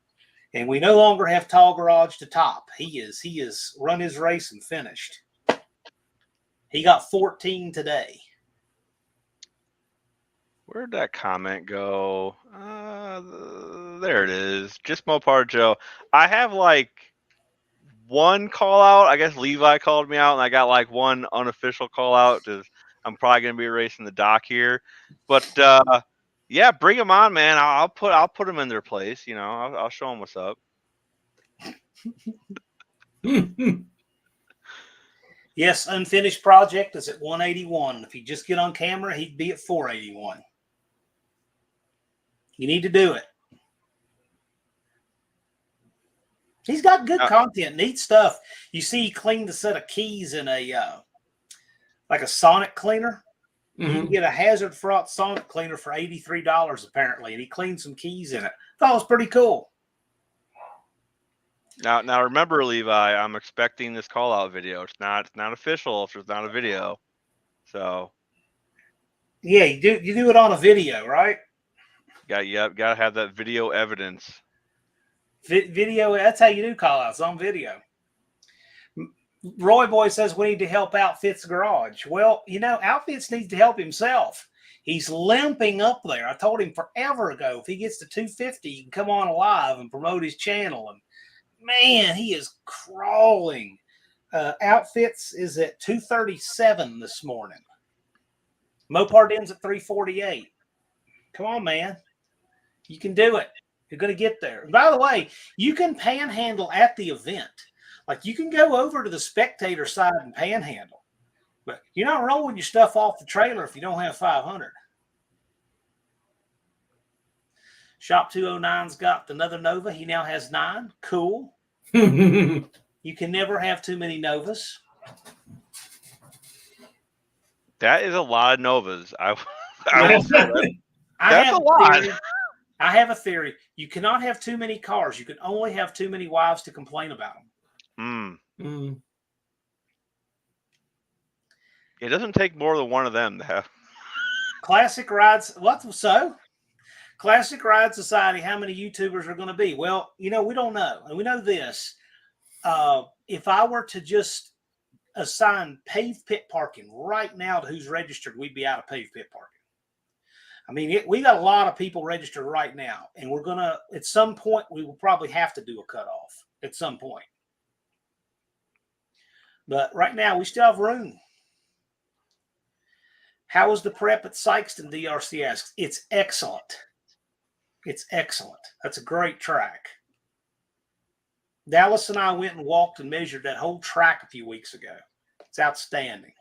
And we no longer have Tall Garage to top. He is run his race and finished. He got 14 today. Where'd that comment go? There it is. Just Mopar Joe. I have like one call out. I guess Levi called me out, and I got like one unofficial call out because I'm probably gonna be racing the dock here. But yeah, bring them on, man. I'll put them in their place. I'll show them what's up. Yes, Unfinished Project is at 181. If you just get on camera, he'd be at 481. You need to do it. He's got good content, neat stuff. You see, he cleaned a set of keys in a sonic cleaner. Mm-hmm. You can get a hazard fraught sonic cleaner for $83 apparently, and he cleaned some keys in it. Thought it was pretty cool. Now remember, Levi, I'm expecting this call out video. It's not official if there's not a video. So yeah, you do it on a video, right? Gotta have that video evidence. Video, that's how you do call outs, on video. Roy Boy says we need to help Outfits Garage. Well, Outfits needs to help himself. He's limping up there. I told him forever ago, if he gets to 250, he can come on live and promote his channel. And man, he is crawling. Outfits is at 237 this morning. Mopar Den's at 348. Come on, man. You can do it. You're going to get there. By the way, you can panhandle at the event. Like, you can go over to the spectator side and panhandle. But you're not rolling your stuff off the trailer if you don't have 500. Shop 209's got another Nova. He now has 9. Cool. You can never have too many Novas. That is a lot of Novas. I I will say that. That's have a lot. theory. I have a theory. You cannot have too many cars. You can only have too many wives to complain about them. It doesn't take more than one of them to have. Classic Rides. What so? Classic Ride Society. How many YouTubers are going to be? Well, we don't know, and we know this. If I were to just assign paved pit parking right now to who's registered, we'd be out of paved pit parking. I mean, we got a lot of people registered right now, and we're going to, at some point, we will probably have to do a cutoff at some point. But right now, we still have room. How was the prep at Sykeston, DRC asks? It's excellent. It's excellent. That's a great track. Dallas and I went and walked and measured that whole track a few weeks ago. It's outstanding.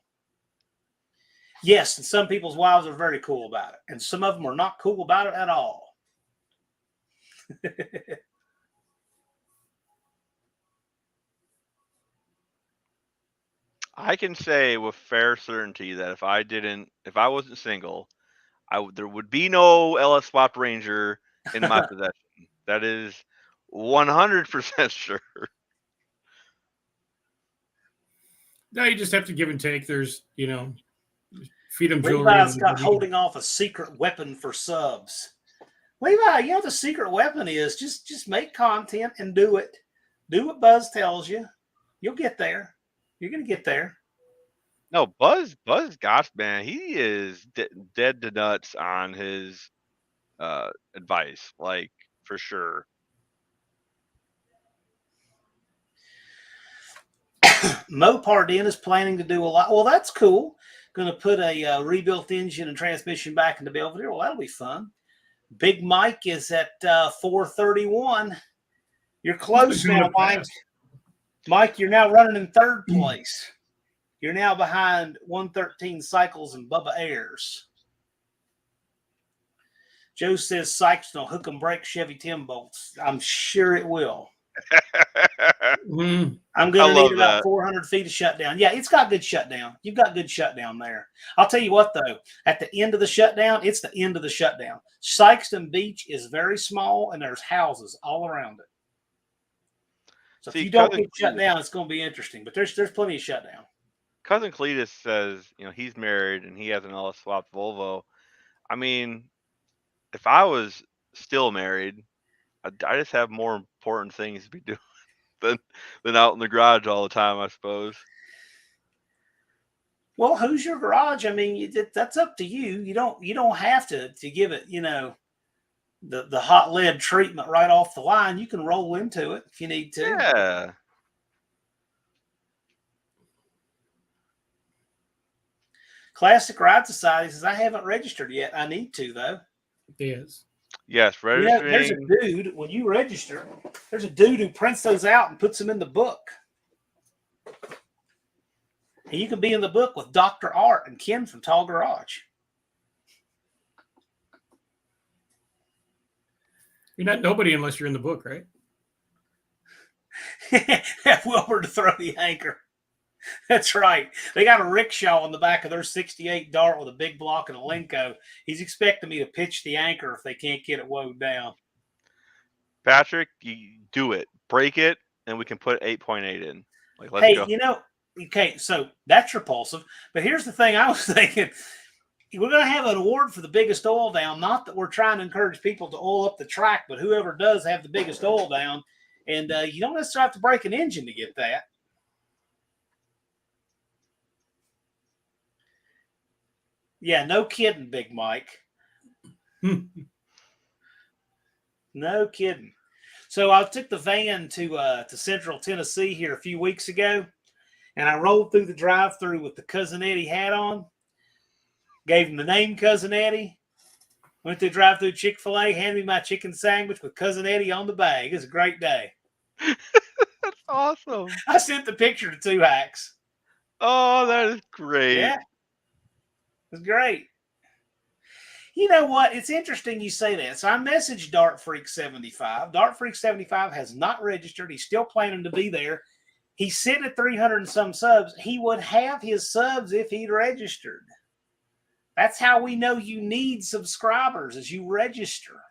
Yes, and some people's wives are very cool about it, and some of them are not cool about it at all. I can say with fair certainty that if I wasn't single, there would be no LS Swap Ranger in my possession. That is 100% sure. No, you just have to give and take. There's, feed them jewelry. Levi's got holding off a secret weapon for subs. Levi, the secret weapon is just make content and do it. Do what Buzz tells you. You'll get there. You're going to get there. No, Buzz, gosh, man, he is dead to nuts on his advice, like, for sure. Mo Pardin is planning to do a lot. Well, that's cool. Going to put a rebuilt engine and transmission back into Belvedere. Well, that'll be fun. Big Mike is at 431. You're close now, Mike. Mike, you're now running in third place. You're now behind 113 Cycles and Bubba Ayers. Joe says Sykes will hook and break Chevy 10 bolts. I'm sure it will. I'm going to need about 400 feet of shutdown. Yeah, it's got good shutdown. You've got good shutdown there. I'll tell you what, though. At the end of the shutdown, it's the end of the shutdown. Sykeston Beach is very small, and there's houses all around it. So if you don't get shut down, it's going to be interesting. But there's plenty of shutdown. Cousin Cletus says, he's married and he has an LS swapped Volvo. I mean, if I was still married, I just have more important things to be doing than out in the garage all the time, I suppose. Well, who's your garage? I mean, that's up to you. You don't have to give it, the hot lead treatment right off the line. You can roll into it if you need to. Yeah. Classic Ride Society says, I haven't registered yet. I need to, though. Yes. Yes, registering. There's a dude, when you register, there's a dude who prints those out and puts them in the book. And you can be in the book with Dr. Art and Ken from Tall Garage. You're not nobody unless you're in the book, right? Have Wilbur to throw the anchor. That's right. They got a rickshaw on the back of their 68 Dart with a big block and a Lenko. He's expecting me to pitch the anchor if they can't get it wound down. Patrick, you do it. Break it, and we can put 8.8 in. Let's go. Okay, so that's repulsive. But here's the thing I was thinking. We're going to have an award for the biggest oil down. Not that we're trying to encourage people to oil up the track, but whoever does have the biggest oil down. And you don't necessarily have to break an engine to get that. Yeah, no kidding, Big Mike. No kidding. So I took the van to Central Tennessee here a few weeks ago, and I rolled through the drive-thru with the Cousin Eddie hat on, gave him the name Cousin Eddie, went through drive-thru Chick-fil-A, handed me my chicken sandwich with Cousin Eddie on the bag. It was a great day. That's awesome. I sent the picture to Two Hacks. Oh, that is great. Yeah. It was great. You know what? It's interesting you say that. So I messaged Dart Freak 75. Dart Freak 75 has not registered. He's still planning to be there. He's sitting at 300 and some subs. He would have his subs if he'd registered. That's how we know you need subscribers, is you register.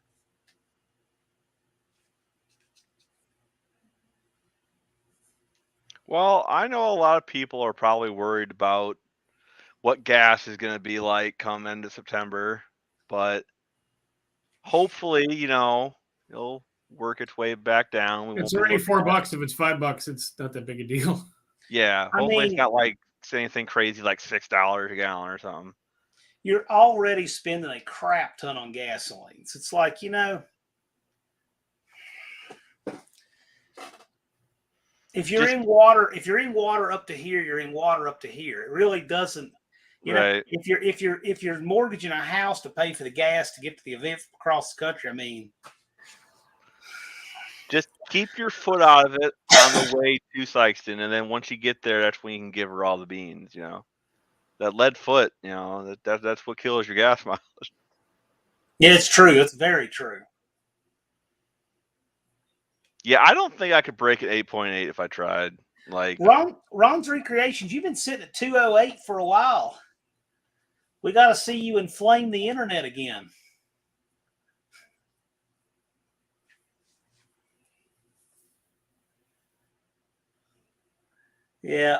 Well, I know a lot of people are probably worried about what gas is going to be like come end of September, but hopefully, it'll work its way back down. We It's won't be already looking at $4. If it's $5, it's not that big a deal. Yeah, I hopefully it's mean, not like anything crazy like $6 a gallon or something. you're already spending a crap ton on gasolines. It's like, if you're in water up to here, you're in water up to here. It really doesn't, Right. if you're mortgaging a house to pay for the gas to get to the event across the country, I mean, Just keep your foot out of it on the way to Sykeston, and then once you get there, that's when you can give her all the beans. That lead foot, that's what kills your gas mileage. yeah, it's true. It's very true. Yeah, I don't think I could break it 8.8 if I tried. Like Ron's Recreations, you've been sitting at 208 for a while. We got to see you inflame the internet again. Yeah.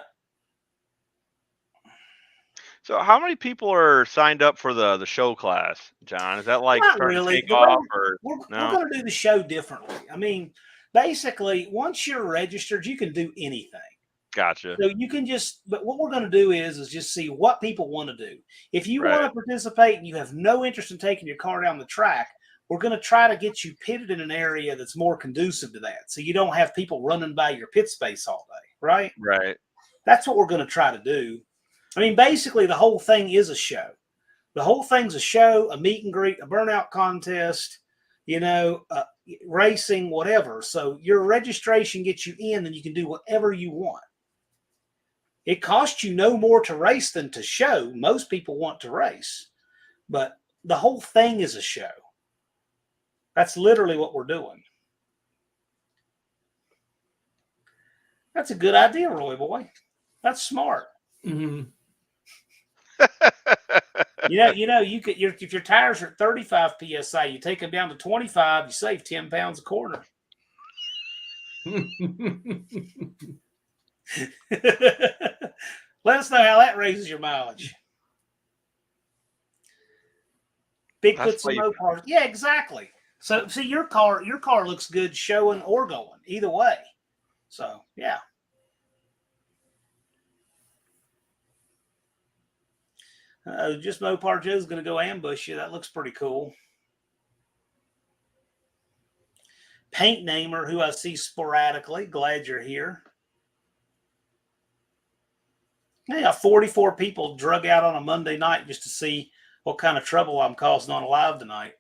So how many people are signed up for the show class, John? Is that like Not starting really. to take off or We're no? going to do the show differently. I mean, basically, once you're registered, you can do anything. Gotcha. So you can but what we're going to do is just see what people want to do. If you Right. want to participate and you have no interest in taking your car down the track, we're going to try to get you pitted in an area that's more conducive to that. So you don't have people running by your pit space all day, right? Right. That's what we're going to try to do. I mean, basically, the whole thing is a show. The whole thing's a show, a meet and greet, a burnout contest, racing, whatever. So your registration gets you in, and you can do whatever you want. It costs you no more to race than to show. Most people want to race, but the whole thing is a show. That's literally what we're doing. That's a good idea, Roy boy. That's smart. Mm-hmm. You could. If your tires are at 35 psi, you take them down to 25. You save 10 pounds a quarter. Let us know how that raises your mileage. Bigfoots and Mopars. Yeah, exactly. So see, your car looks good showing or going either way. So yeah. Just Mopar Joe's going to go ambush you. That looks pretty cool. Paint Namer, who I see sporadically. Glad you're here. Yeah, 44 people drug out on a Monday night just to see what kind of trouble I'm causing on Live tonight.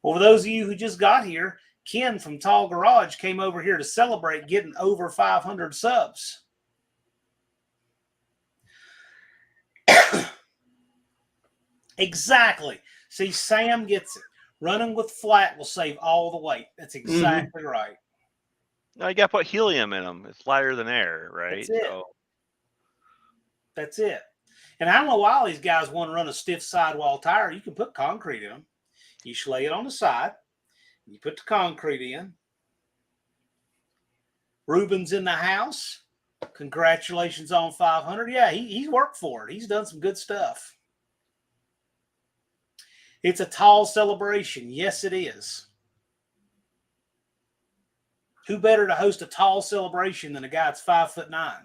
Well, for those of you who just got here, Ken from Tall Garage came over here to celebrate getting over 500 subs. Exactly. See, Sam gets it. Running with flat will save all the weight. That's exactly right. No, you got to put helium in them. It's lighter than air, right? That's it. That's it. And I don't know why all these guys want to run a stiff sidewall tire. You can put concrete in them. You just lay it on the side. You put the concrete in. Ruben's in the house. Congratulations on 500. Yeah, he's worked for it. He's done some good stuff. It's a tall celebration. Yes, it is. Who better to host a tall celebration than a guy that's 5'9"?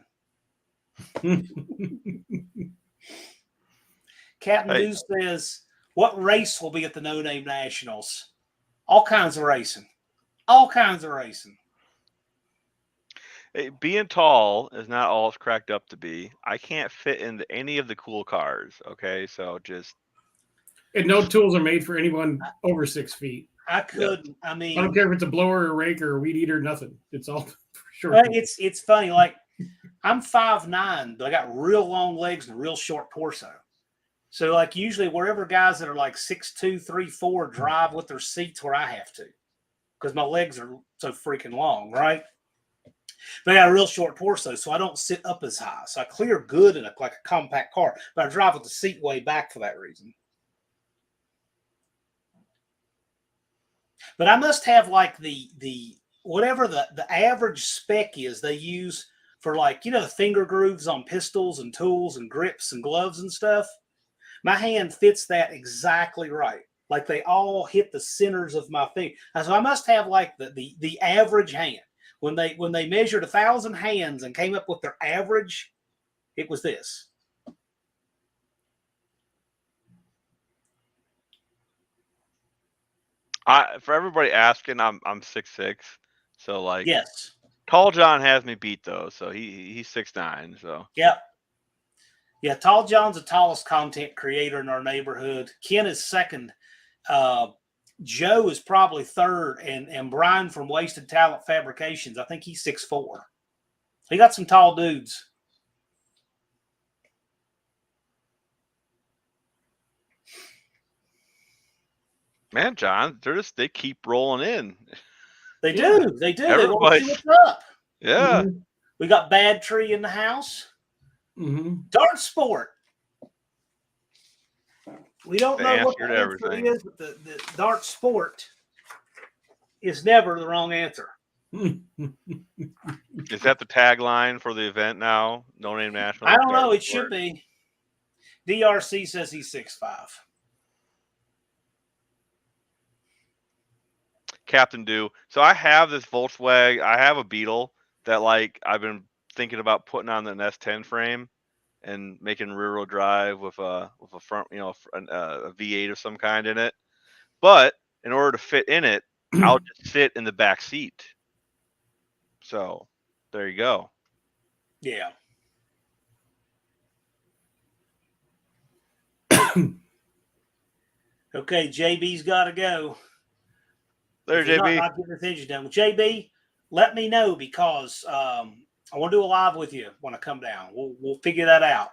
Captain News says, what race will be at the No Name Nationals? All kinds of racing. All kinds of racing. Hey, being tall is not all it's cracked up to be. I can't fit into any of the cool cars. Okay, so just. And no tools are made for anyone over 6 feet. I couldn't. Yeah. I mean, I don't care if it's a blower, or a rake, or a weed eater. Nothing. It's all for sure. Well, it's funny. Like I'm 5'9", but I got real long legs and a real short torso. So like usually wherever guys that are like 6'2", 3'4" drive with their seats, where I have to, because my legs are so freaking long, right? But I got a real short torso, so I don't sit up as high. So I clear good in like a compact car, but I drive with the seat way back for that reason. But I must have like the whatever the average spec is they use for, like, the finger grooves on pistols and tools and grips and gloves and stuff. My hand fits that exactly right. Like they all hit the centers of my finger. So I must have like the average hand. When they measured 1,000 hands and came up with their average, it was this. For everybody asking, I'm 6'6", so like Yes. Tall John has me beat though, so he's 6'9", so Yep. Yeah, Tall John's the tallest content creator in our neighborhood. Ken is second. Joe is probably third, and Brian from Wasted Talent Fabrications, I think he's 6'4". He got some tall dudes. man, John, they keep rolling in. They do. They do. They want to see what's up. Yeah. Mm-hmm. We got Bad Tree in the house. Mm-hmm. Dart Sport. We don't know what the answer is, but the Dart Sport is never the wrong answer. Is that the tagline for the event now? No Name National? I don't know. It should be. DRC says he's 6'5". Captain Do. So I have this Volkswagen. I have a Beetle that like I've been thinking about putting on an S10 frame and making rear-wheel drive with a front, a V8 of some kind in it. But in order to fit in it, I'll just sit in the back seat. So there you go. Yeah. Okay, JB's got to go. There, JB. Not getting his engine done. JB, let me know, because I want to do a live with you when I come down. We'll figure that out.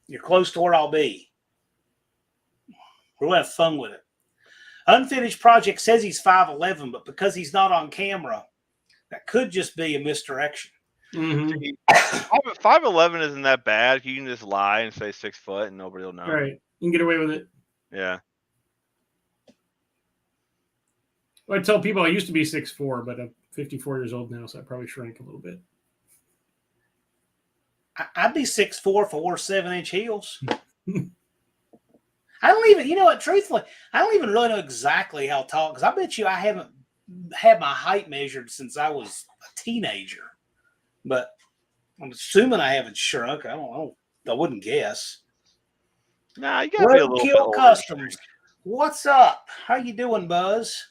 You're close to where I'll be. We'll have fun with it. Unfinished Project says he's 5'11", but because he's not on camera, that could just be a misdirection. Mm-hmm. 5'11" isn't that bad. You can just lie and say 6 foot and nobody will know. Right. You can get away with it. Yeah. Well, I tell people I used to be 6'4", but I'm 54 years old now, so I probably shrank a little bit. I'd be 6'4" for 7-inch heels. I don't even, truthfully, I don't even really know exactly how tall, because I bet you I haven't had my height measured since I was a teenager. But I'm assuming I haven't shrunk. I wouldn't guess. Nah, you gotta be a little bit older. Customs. What's up? How you doing, Buzz?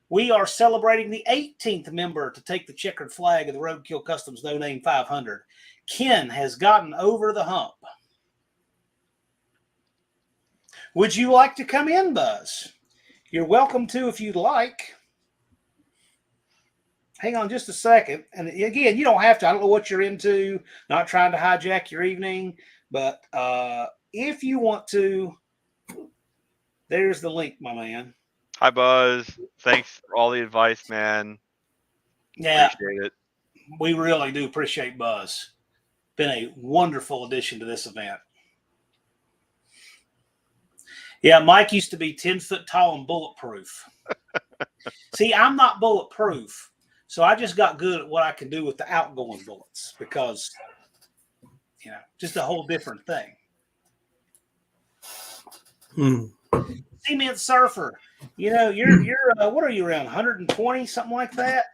We are celebrating the 18th member to take the checkered flag of the Roadkill Customs No Name 500. Ken has gotten over the hump. Would you like to come in, Buzz? You're welcome to if you'd like. Hang on just a second. And again, you don't have to. I don't know what you're into. Not trying to hijack your evening. But if you want to, there's the link, my man. Hi, Buzz. Thanks for all the advice, man. Yeah. Appreciate it. We really do appreciate Buzz. Been a wonderful addition to this event. Yeah, Mike used to be 10 foot tall and bulletproof. See, I'm not bulletproof, so I just got good at what I can do with the outgoing bullets, because, just a whole different thing. Cement Surfer, you're what are you, around 120, something like that,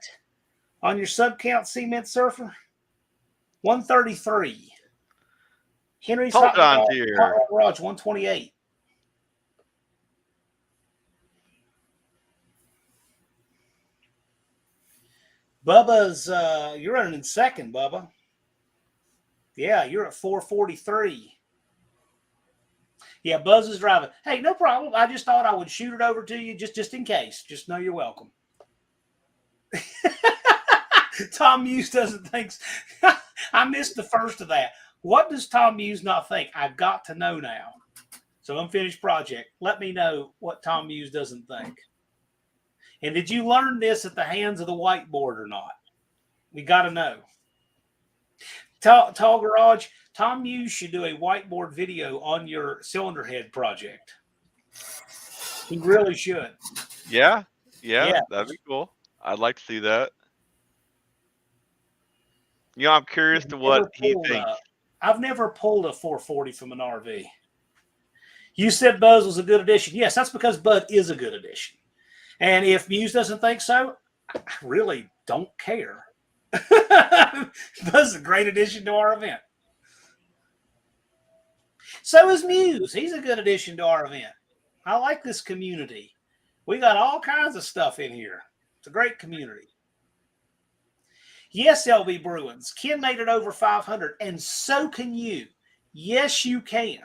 on your sub count, Cement Surfer? 133. Henry's Hot Garage 128. Bubba's, you're running in second, Bubba. Yeah, you're at 443. Yeah, Buzz is driving. Hey, no problem. I just thought I would shoot it over to you just in case. Just know you're welcome. Tom Muse doesn't think. I missed the first of that. What does Tom Muse not think? I've got to know now. So Unfinished Project, let me know what Tom Muse doesn't think. And did you learn this at the hands of the whiteboard or not? We got to know. Tall Garage. Tom Hughes should do a whiteboard video on your cylinder head project. He really should. Yeah, Yeah. that'd be cool. I'd like to see that. You know, I'm curious to what he thinks. I've never pulled a 440 from an RV. You said Buzz was a good addition. Yes, that's because Bud is a good addition. And if Muse doesn't think so, I really don't care. Buzz is a great addition to our event. So is Muse. He's a good addition to our event. I like this community. We got all kinds of stuff in here. It's a great community. Yes, LB Bruins. Ken made it over 500, and so can you. Yes, you can.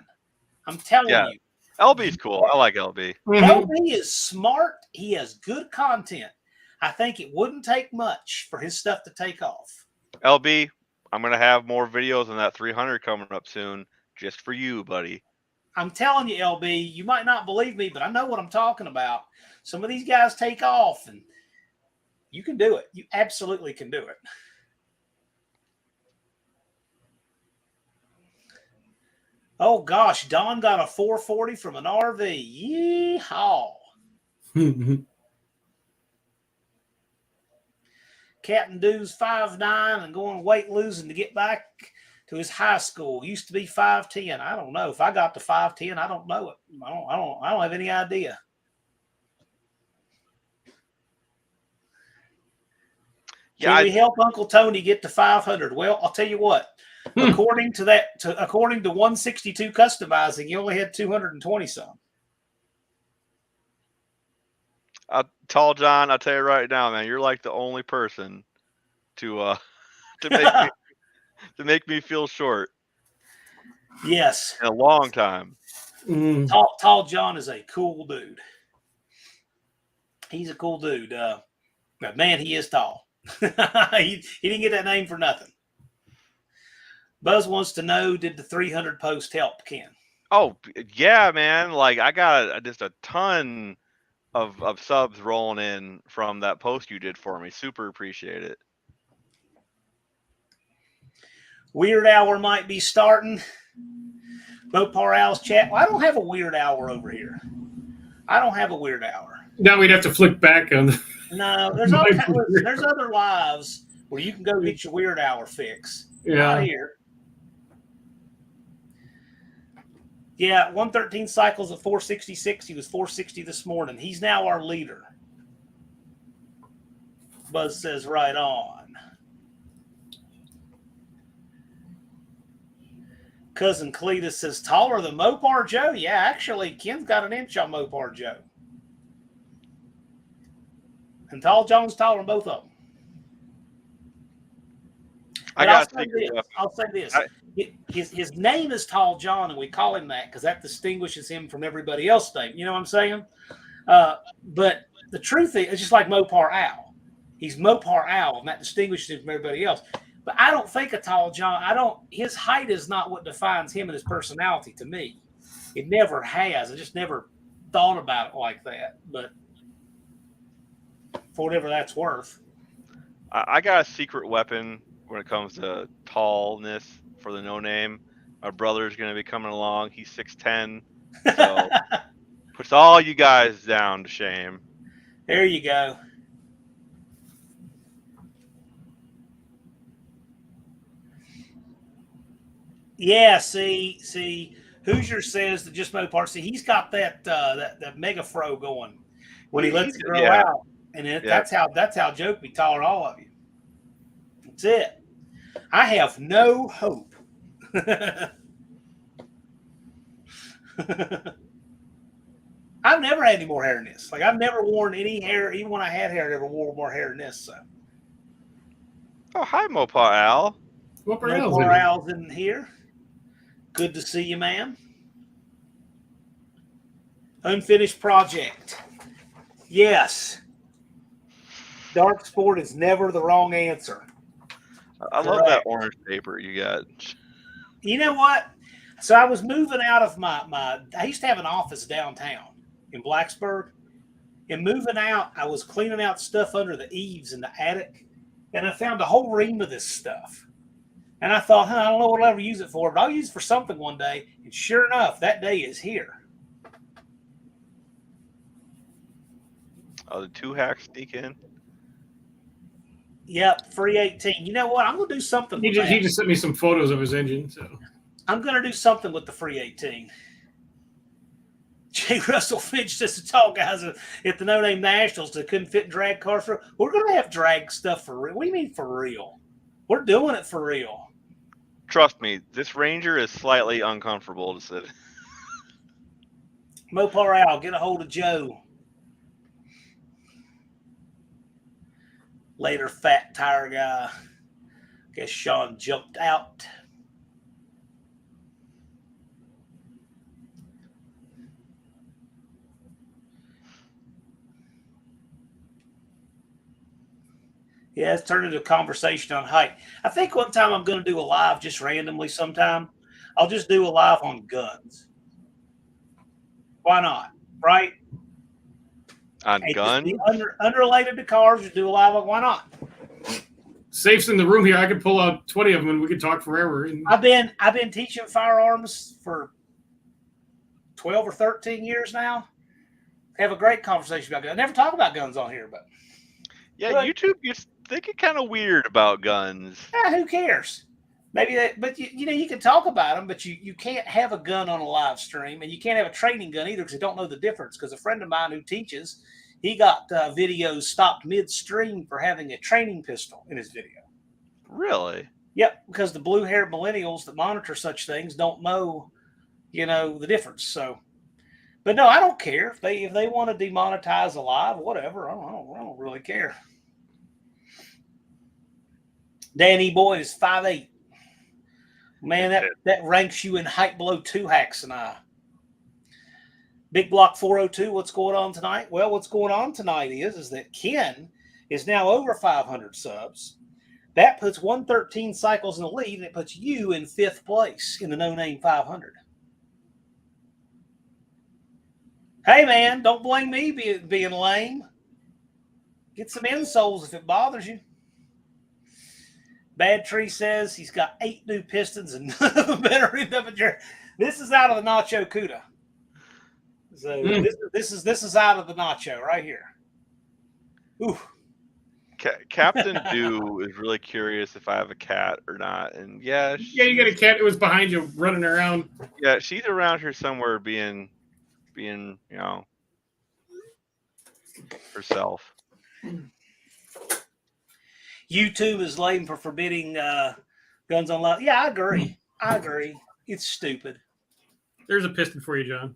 I'm telling you. LB's cool. I like LB. LB is smart. He has good content. I think it wouldn't take much for his stuff to take off. LB, I'm going to have more videos on that 300 coming up soon just for you, buddy. I'm telling you, LB, you might not believe me, but I know what I'm talking about. Some of these guys take off, and you can do it. You absolutely can do it. Oh, gosh. Don got a 440 from an RV. Yeehaw. Captain Dude's 5'9" and going weight losing to get back to his high school. Used to be 5'10". I don't know. If I got to 5'10", I don't know it. I don't have any idea. Can we help Uncle Tony get to 500? Well, I'll tell you what. According to 162 customizing, you only had 220 some. Tall John, I'll tell you right now, man, you're like the only person to make me feel short. Yes. In a long time. Tall John is a cool dude. He's a cool dude. But man, he is tall. he didn't get that name for nothing. Buzz wants to know, did the 300 post help, Ken? Oh, yeah, man. Like, I got just a ton of subs rolling in from that post you did for me. Super appreciate it. Weird hour might be starting. Mopar Owl's chat. Well, I don't have a weird hour over here. I don't have a weird hour. Now we'd have to flick back on the... No, there's other lives where you can go get your weird hour fix. Yeah. Not here. Yeah, 113 cycles at 466. He was 460 this morning. He's now our leader. Buzz says right on. Cousin Cletus says taller than Mopar Joe. Yeah, actually, Ken's got an inch on Mopar Joe. And Tall John's taller than both of them. I'll say this. His name is Tall John, and we call him that because that distinguishes him from everybody else's name. You know what I'm saying? But the truth is, it's just like Mopar Owl. He's Mopar Owl, and that distinguishes him from everybody else. But I don't think a Tall John. His height is not what defines him and his personality to me. It never has. I just never thought about it like that. But for whatever that's worth. I got a secret weapon when it comes to tallness for the no name. My brother's going to be coming along. He's 6'10", so puts all you guys down to shame. There you go. Yeah, see, Hoosier says that just Mopar. See, he's got that mega fro going when he lets it grow out, and that's how Joe can be taller than all of you. That's it. I have no hope. I've never had any more hair than this. Like, I've never worn any hair. Even when I had hair, I never wore more hair than this. So. Oh, hi, Mopar Al. Mopar Al's in here. Good to see you, man. Unfinished project. Yes. Dark sport is never the wrong answer. I love that orange paper you got. You know what? So I was moving out of I used to have an office downtown in Blacksburg. And moving out, I was cleaning out stuff under the eaves in the attic. And I found a whole ream of this stuff. And I thought, I don't know what I'll ever use it for, but I'll use it for something one day. And sure enough, that day is here. Oh, the 2 hacks sneak in. Yep, free 18. You know what? I'm going to do something with that. He just sent me some photos of his engine. So I'm going to do something with the free 18. Jay Russell Finch says the tall guys at the No Name Nationals that couldn't fit drag cars for. We're going to have drag stuff for real. What do you mean for real? We're doing it for real. Trust me, this Ranger is slightly uncomfortable to sit in. Mopar Al, get a hold of Joe. Later, fat tire guy. Guess Sean jumped out. Yeah, it's turned into a conversation on height. I think one time I'm going to do a live just randomly sometime. I'll just do a live on guns. Why not? Right? On guns? Unrelated to cars, just do a live on. Why not? Safe's in the room here. I could pull out 20 of them and we could talk forever. And I've been teaching firearms for 12 or 13 years now. Have a great conversation about guns. I never talk about guns on here, but yeah, YouTube gets thinking kind of weird about guns. Who cares? Maybe that, but you can talk about them, but you can't have a gun on a live stream, and you can't have a training gun either because you don't know the difference. Because a friend of mine who teaches, he got videos stopped midstream for having a training pistol in his video. Really? Yep, because the blue-haired millennials that monitor such things don't know, the difference. So, but no, I don't care if they want to demonetize a live, whatever. I don't really care. Danny Boy is 5'8". Man, that ranks you in height below 2 hacks and I. Big Block 402, what's going on tonight? Well, what's going on tonight is that Ken is now over 500 subs. That puts 113 cycles in the lead, and it puts you in 5th place in the No Name 500. Hey, man, don't blame me being lame. Get some insoles if it bothers you. Bad Tree says he's got 8 new pistons and none of them better end up at your. This is out of the Nacho Cuda. So this is out of the Nacho right here. Ooh. Captain Dew is really curious if I have a cat or not, and yeah, you got a cat. It was behind you running around. Yeah, she's around here somewhere, being herself. YouTube is lame for forbidding guns on live. Yeah, I agree. It's stupid. There's a piston for you, John.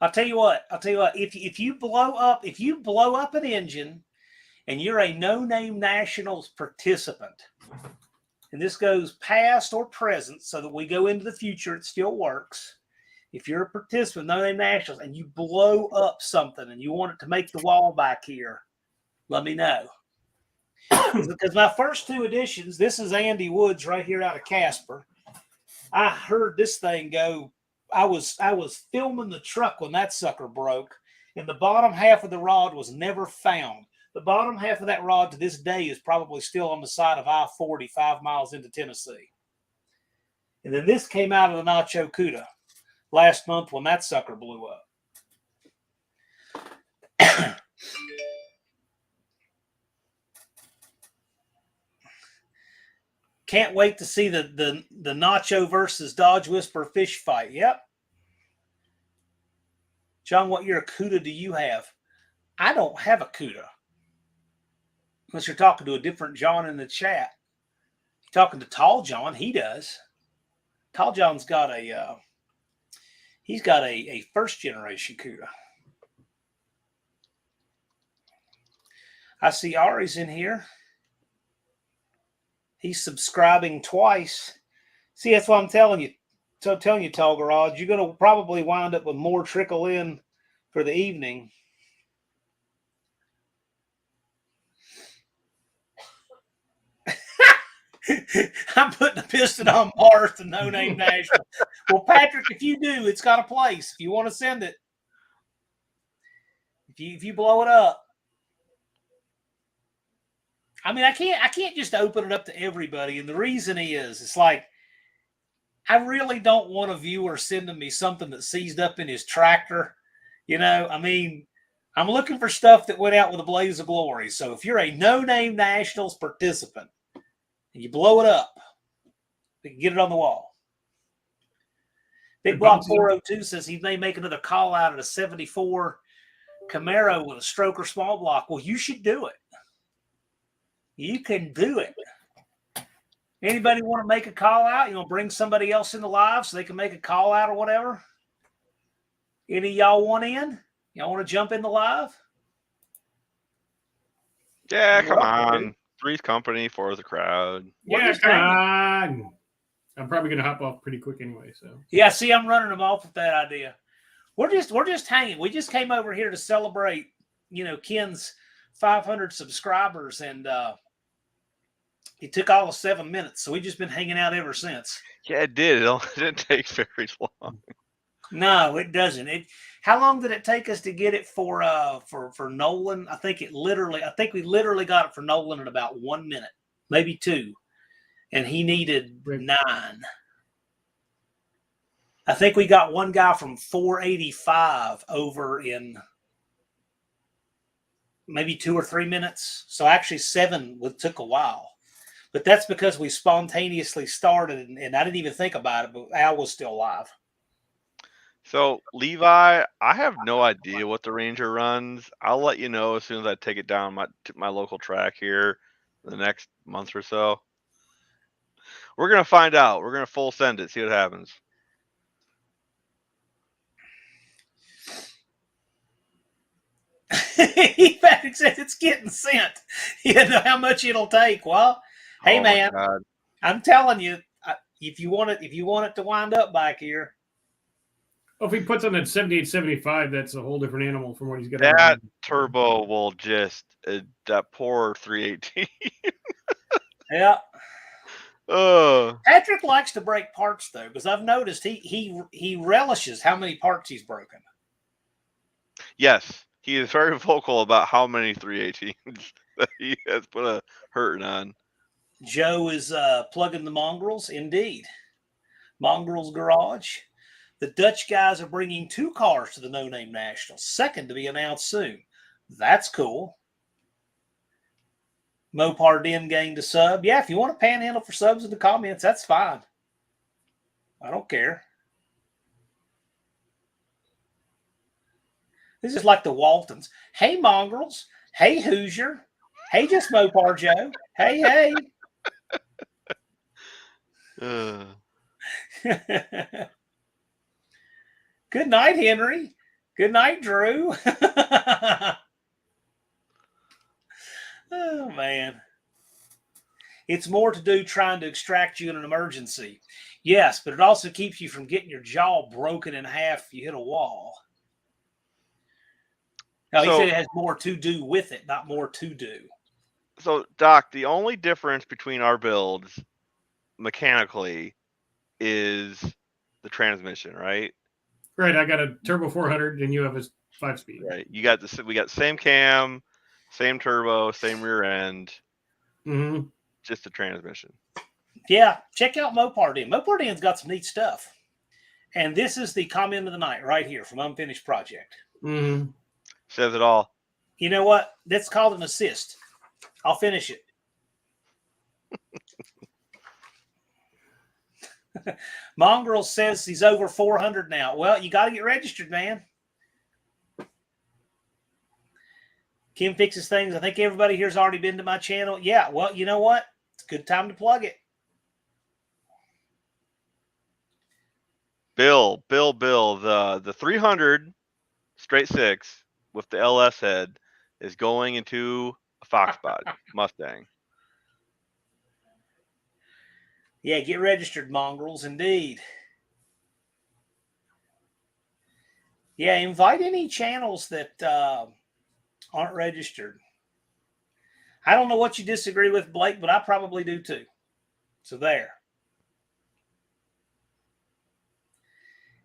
I'll tell you what. If you blow up an engine, and you're a No Name Nationals participant, and this goes past or present, so that we go into the future, it still works. If you're a participant, No Name Nationals, and you blow up something, and you want it to make the wall back here, let me know. Because my first 2 editions, this is Andy Woods right here out of Casper. I heard this thing go. I was filming the truck when that sucker broke, and the bottom half of the rod was never found. The bottom half of that rod to this day is probably still on the side of I-40, 5 miles into Tennessee. And then this came out of the Nacho Cuda last month when that sucker blew up. Can't wait to see the Nacho versus Dodge Whisper fish fight. Yep. John, what year Cuda do you have? I don't have a Cuda. Unless you're talking to a different John in the chat. You're talking to Tall John, he does. Tall John's got a he's got a first generation Cuda. I see Ari's in here. He's subscribing twice. See, that's what I'm telling you. So I'm telling you, Tall Garage, you're going to probably wind up with more trickle in for the evening. I'm putting a piston on Mars to No Name National. Well, Patrick, if you do, it's got a place. If you want to send it, if you blow it up. I mean, I can't just open it up to everybody. And the reason is, it's like, I really don't want a viewer sending me something that's seized up in his tractor. You know, I mean, I'm looking for stuff that went out with a blaze of glory. So if you're a no-name Nationals participant and you blow it up, we can get it on the wall. Big Block 402 says he may make another call out at a 74 Camaro with a stroker small block. Well, you should do it. You can do it. Anybody want to make a call out? You want to bring somebody else in the live so they can make a call out or whatever? Any of y'all want in? Y'all want to jump in the live? Yeah, come on. 3's company, 4's the crowd. Yeah, come on. I'm probably going to hop off pretty quick anyway. So yeah, see, I'm running them off with that idea. We're just hanging. We just came over here to celebrate, Ken's 500 subscribers, and it took all of 7 minutes. So we've just been hanging out ever since. Yeah, it did. It didn't take very long. No, it doesn't. How long did it take us to get it for Nolan? I think we literally got it for Nolan in about 1 minute, maybe 2. And he needed 9. I think we got one guy from 485 over in maybe 2 or 3 minutes. So actually 7 took a while. But that's because we spontaneously started, and I didn't even think about it, but Al was still live. So, Levi, I have no idea what the Ranger runs. I'll let you know as soon as I take it down to my local track here in the next month or so. We're going to find out. We're going to full send it, see what happens. Patrick says it's getting sent. You know how much it'll take. Well, hey, man, I'm telling you, if you want it to wind up back here. Well, if he puts on that 78-75, that's a whole different animal from what he's got. That turbo will just that poor 318. Yeah. Oh. Patrick likes to break parts though, because I've noticed he relishes how many parts he's broken. Yes, he is very vocal about how many 318s that he has put a hurting on. Joe is plugging the mongrels, indeed. Mongrels Garage. The Dutch guys are bringing 2 cars to the No Name Nationals, second to be announced soon. That's cool. Mopar Den gained a sub. Yeah, if you want to panhandle for subs in the comments, that's fine. I don't care. This is like the Waltons. Hey, Mongrels. Hey, Hoosier. Hey, just Mopar Joe. Hey. Good night, Henry. Good night, Drew. Oh, man. It's more to do trying to extract you in an emergency. Yes, but it also keeps you from getting your jaw broken in half if you hit a wall. No, he said it has more to do with it, not more to do. So, Doc, the only difference between our builds mechanically is the transmission, right? Right, I got a turbo 400 and you have a 5-speed. Right. We got the same cam, same turbo, same rear end. Mm-hmm. Just the transmission. Yeah, check out Mopar Den. Mopar Den's got some neat stuff. And this is the comment of the night right here from Unfinished Project. Mm-hmm. Says it all. You know what? That's called an assist. I'll finish it. Mongrel says he's over 400 now. Well, you got to get registered, man. Kim fixes things. I think everybody here's already been to my channel. Yeah, well, you know what? It's a good time to plug it. Bill, the 300 straight 6 with the LS head is going into a Fox body Mustang. Yeah, get registered, Mongrels, indeed. Yeah, invite any channels that aren't registered. I don't know what you disagree with, Blake, but I probably do too. So there.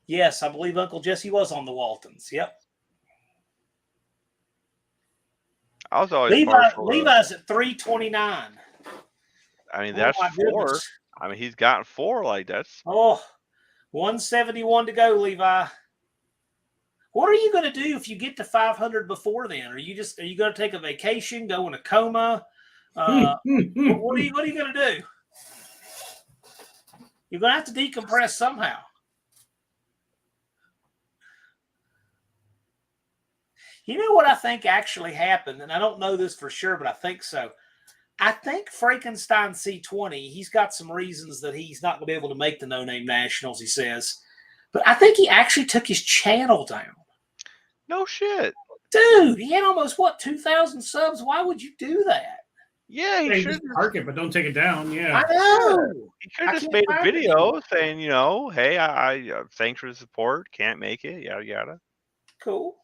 Yes, I believe Uncle Jesse was on the Waltons. Yep. I was always partial. Levi's at 329. I mean, Oh, that's my 4. goodness. I mean, he's gotten 4. Like that's. Oh, 171 to go, Levi. What are you going to do if you get to 500 before then? Are you going to take a vacation, go in a coma? What are you going to do? You're going to have to decompress somehow. You know what I think actually happened, and I don't know this for sure, but I think so. I think Frankenstein C20, he's got some reasons that he's not going to be able to make the No Name Nationals, he says. But I think he actually took his channel down. No shit. Dude, he had almost, 2,000 subs? Why would you do that? Yeah, he should park it, but don't take it down. Yeah. I know. He could have just made a video saying, hey, I thanks for the support. Can't make it. Yada, yada. Cool.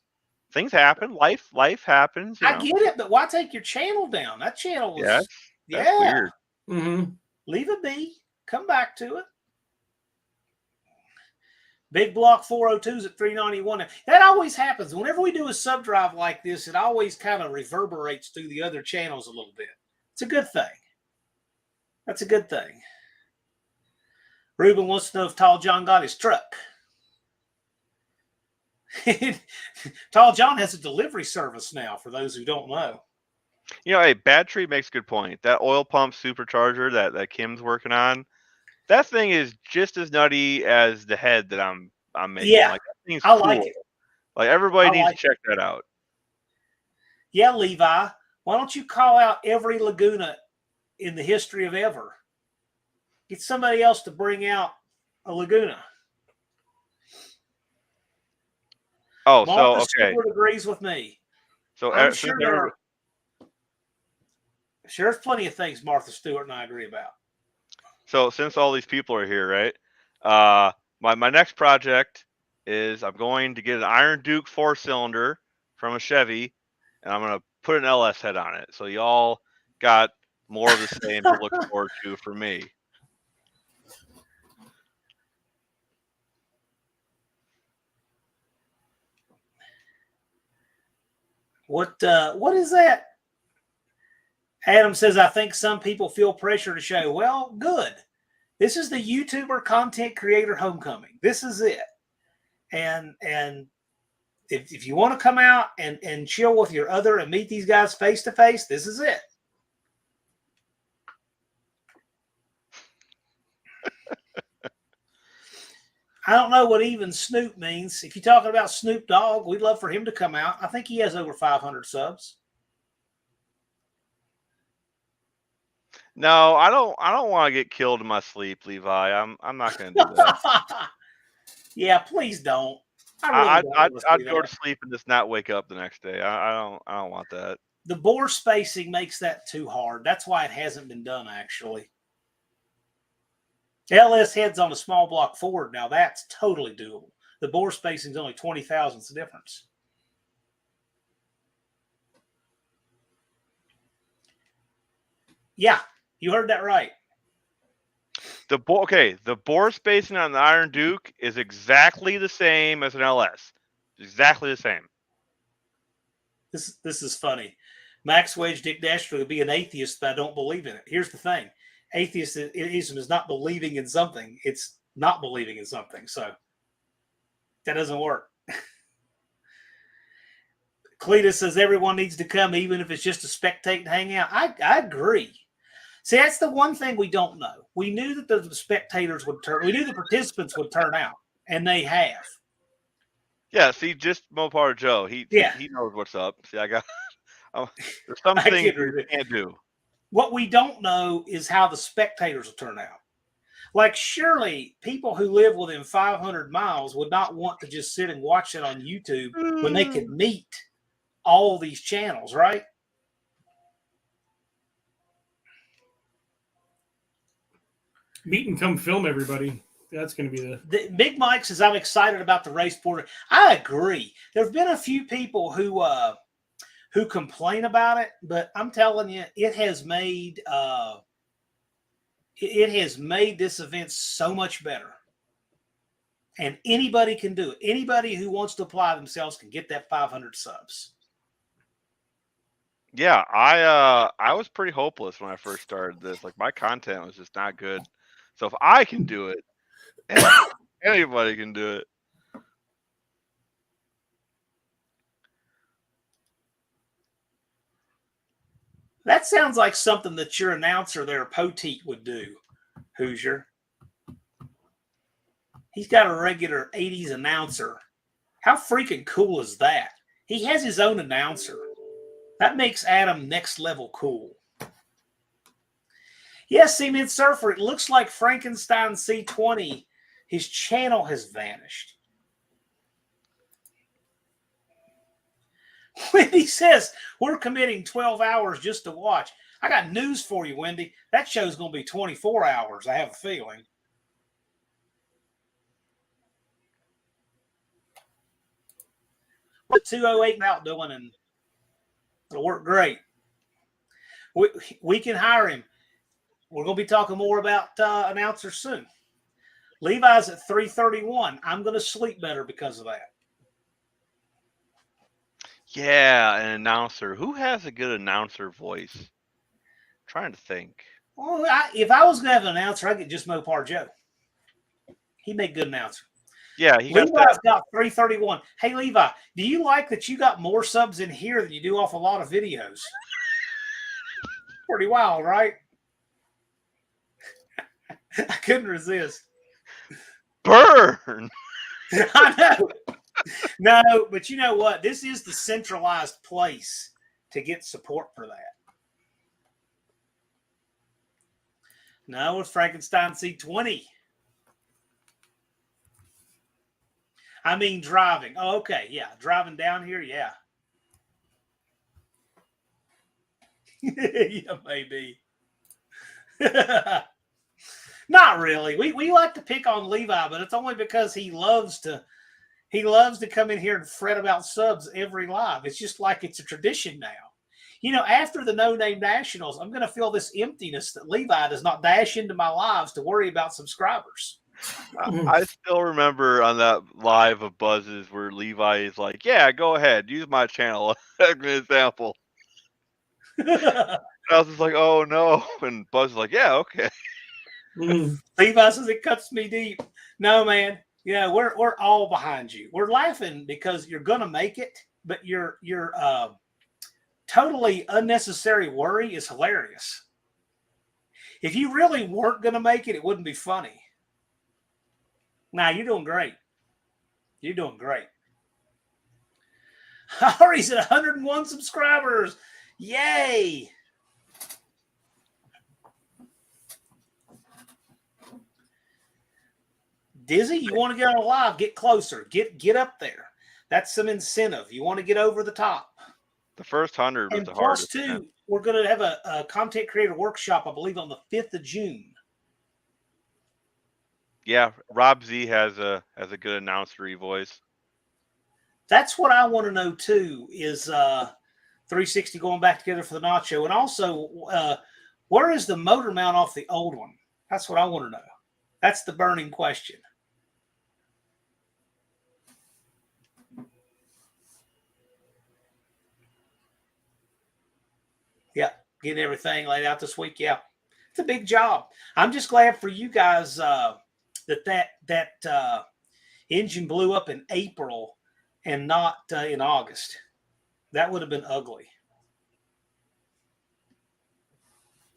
Things happen. Life happens. I get it, but why take your channel down? That channel was... That's weird. Mm-hmm. Leave it be. Come back to it. Big Block 402s at 391. That always happens. Whenever we do a sub drive like this, it always kind of reverberates through the other channels a little bit. It's a good thing. That's a good thing. Ruben wants to know if Tall John got his truck. Tall John has a delivery service now, for those who don't know. Hey, Bad Tree makes a good point. That oil pump supercharger that Kim's working on, that thing is just as nutty as the head that I'm making. Yeah, like, that thing's I cool. like it. Like, everybody needs to check that out. Yeah, Levi, why don't you call out every Laguna in the history of ever? Get somebody else to bring out a Laguna. Oh, Martha so okay. Stewart agrees with me. So I'm sure there's plenty of things Martha Stewart and I agree about. So since all these people are here, right? My next project is I'm going to get an Iron Duke 4-cylinder from a Chevy, and I'm gonna put an LS head on it. So y'all got more of the same to look forward to for me. What is that? Adam says, I think some people feel pressure to show. Well, good. This is the YouTuber content creator homecoming. This is it. And if you want to come out and chill with your other and meet these guys face to face, this is it. I don't know what even Snoop means. If you're talking about Snoop Dogg, we'd love for him to come out. I think he has over 500 subs. No, I don't want to get killed in my sleep, Levi. I'm not going to do that. Yeah, please don't. I'd go to sleep and just not wake up the next day. I don't want that. The bore spacing makes that too hard. That's why it hasn't been done, actually. LS heads on a small block Ford. Now that's totally doable. The bore spacing is only 20 thousandths difference. Yeah, you heard that right. The bore spacing on the Iron Duke is exactly the same as an LS. Exactly the same. This is funny. Max Wedge Dick Dasher would be an atheist, but I don't believe in it. Here's the thing. Atheism is not believing in something. It's not believing in something. So that doesn't work. Cletus says everyone needs to come, even if it's just to spectate and hang out. I agree. See, that's the one thing we don't know. We knew that the spectators would turn. We knew the participants would turn out, and they have. Yeah, see, just Mopar Joe. He knows what's up. See, I got there's some things you can't do. What we don't know is how the spectators will turn out. Like, surely people who live within 500 miles would not want to just sit and watch it on YouTube when they could meet all these channels, right? Meet and come film everybody. That's going to be the Big Mike says, I'm excited about the race porter. I agree. There have been a few people who complain about it, but I'm telling you, it has made this event so much better. And anybody can do it. Anybody who wants to apply themselves can get that 500 subs. Yeah, I was pretty hopeless when I first started this. Like my content was just not good. So if I can do it, anybody can do it. That sounds like something that your announcer there, Poteet, would do, Hoosier. He's got a regular 80s announcer. How freaking cool is that? He has his own announcer. That makes Adam next level cool. Yes, Cement Surfer, it looks like Frankenstein C20, his channel has vanished. Wendy says, we're committing 12 hours just to watch. I got news for you, Wendy. That show's going to be 24 hours, I have a feeling. What's 208 out doing? And it'll work great. We can hire him. We're going to be talking more about announcers soon. Levi's at 3:31. I'm going to sleep better because of that. Yeah, an announcer. Who has a good announcer voice? I'm trying to think. Well, if I was going to have an announcer, I'd get just Mopar Joe. He'd make a good announcer. Yeah, he Levi's got 331. Hey, Levi, do you like that you got more subs in here than you do off a lot of videos? Pretty wild, right? I couldn't resist. Burn. I know. No, but you know what? This is the centralized place to get support for that. No, it's Frankenstein C20. I mean, driving. Oh, okay. Yeah. Driving down here. Yeah. Yeah, maybe. Not really. We like to pick on Levi, but it's only because he loves to come in here and fret about subs every live. It's just like it's a tradition now. You know, after the No Name Nationals, I'm going to feel this emptiness that Levi does not dash into my lives to worry about subscribers. I still remember on that live of Buzz's where Levi is like, "Yeah, go ahead, use my channel as an example." I was just like, "Oh no!" And Buzz is like, "Yeah, okay." Levi says it cuts me deep. No, man. Yeah, we're all behind you. We're laughing because you're gonna make it, but your totally unnecessary worry is hilarious. If you really weren't gonna make it, it wouldn't be funny. Nah, you're doing great. You're doing great. Ari's at 101 subscribers. Yay! Dizzy, you want to get on live, get closer, get up there. That's some incentive. You want to get over the top. The first 100 was and the plus hardest. Two, Man. we're going to have a content creator workshop, I believe, on the 5th of June. Yeah, Rob Z has a good announcery voice. That's what I want to know too. Is 360 going back together for the Nacho, and also where is the motor mount off the old one? That's what I want to know. That's the burning question. Yeah, getting everything laid out this week. Yeah, it's a big job. I'm just glad for you guys that engine blew up in April and not in August. That would have been ugly.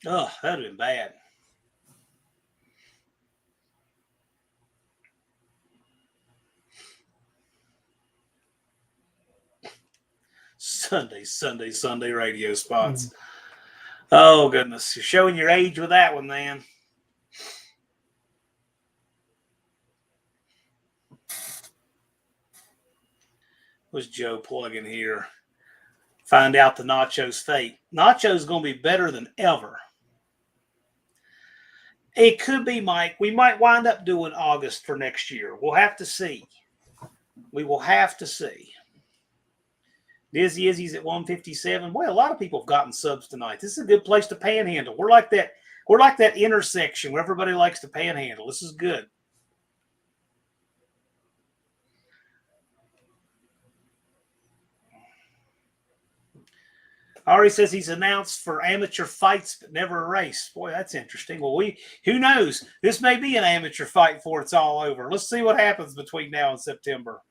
Oh, that would have been bad. Sunday radio spots. Oh, goodness. You're showing your age with that one, man. What's Joe plugging here? Find out the Nacho's fate. Nacho's going to be better than ever. It could be, Mike. We might wind up doing August for next year. We'll have to see. We will have to see. Dizzy Izzy's at 157. Boy, a lot of people have gotten subs tonight. This is a good place to panhandle. We're like that intersection where everybody likes to panhandle. This is good. Ari says he's announced for amateur fights, but never a race. Boy, that's interesting. Well, who knows? This may be an amateur fight before it's all over. Let's see what happens between now and September.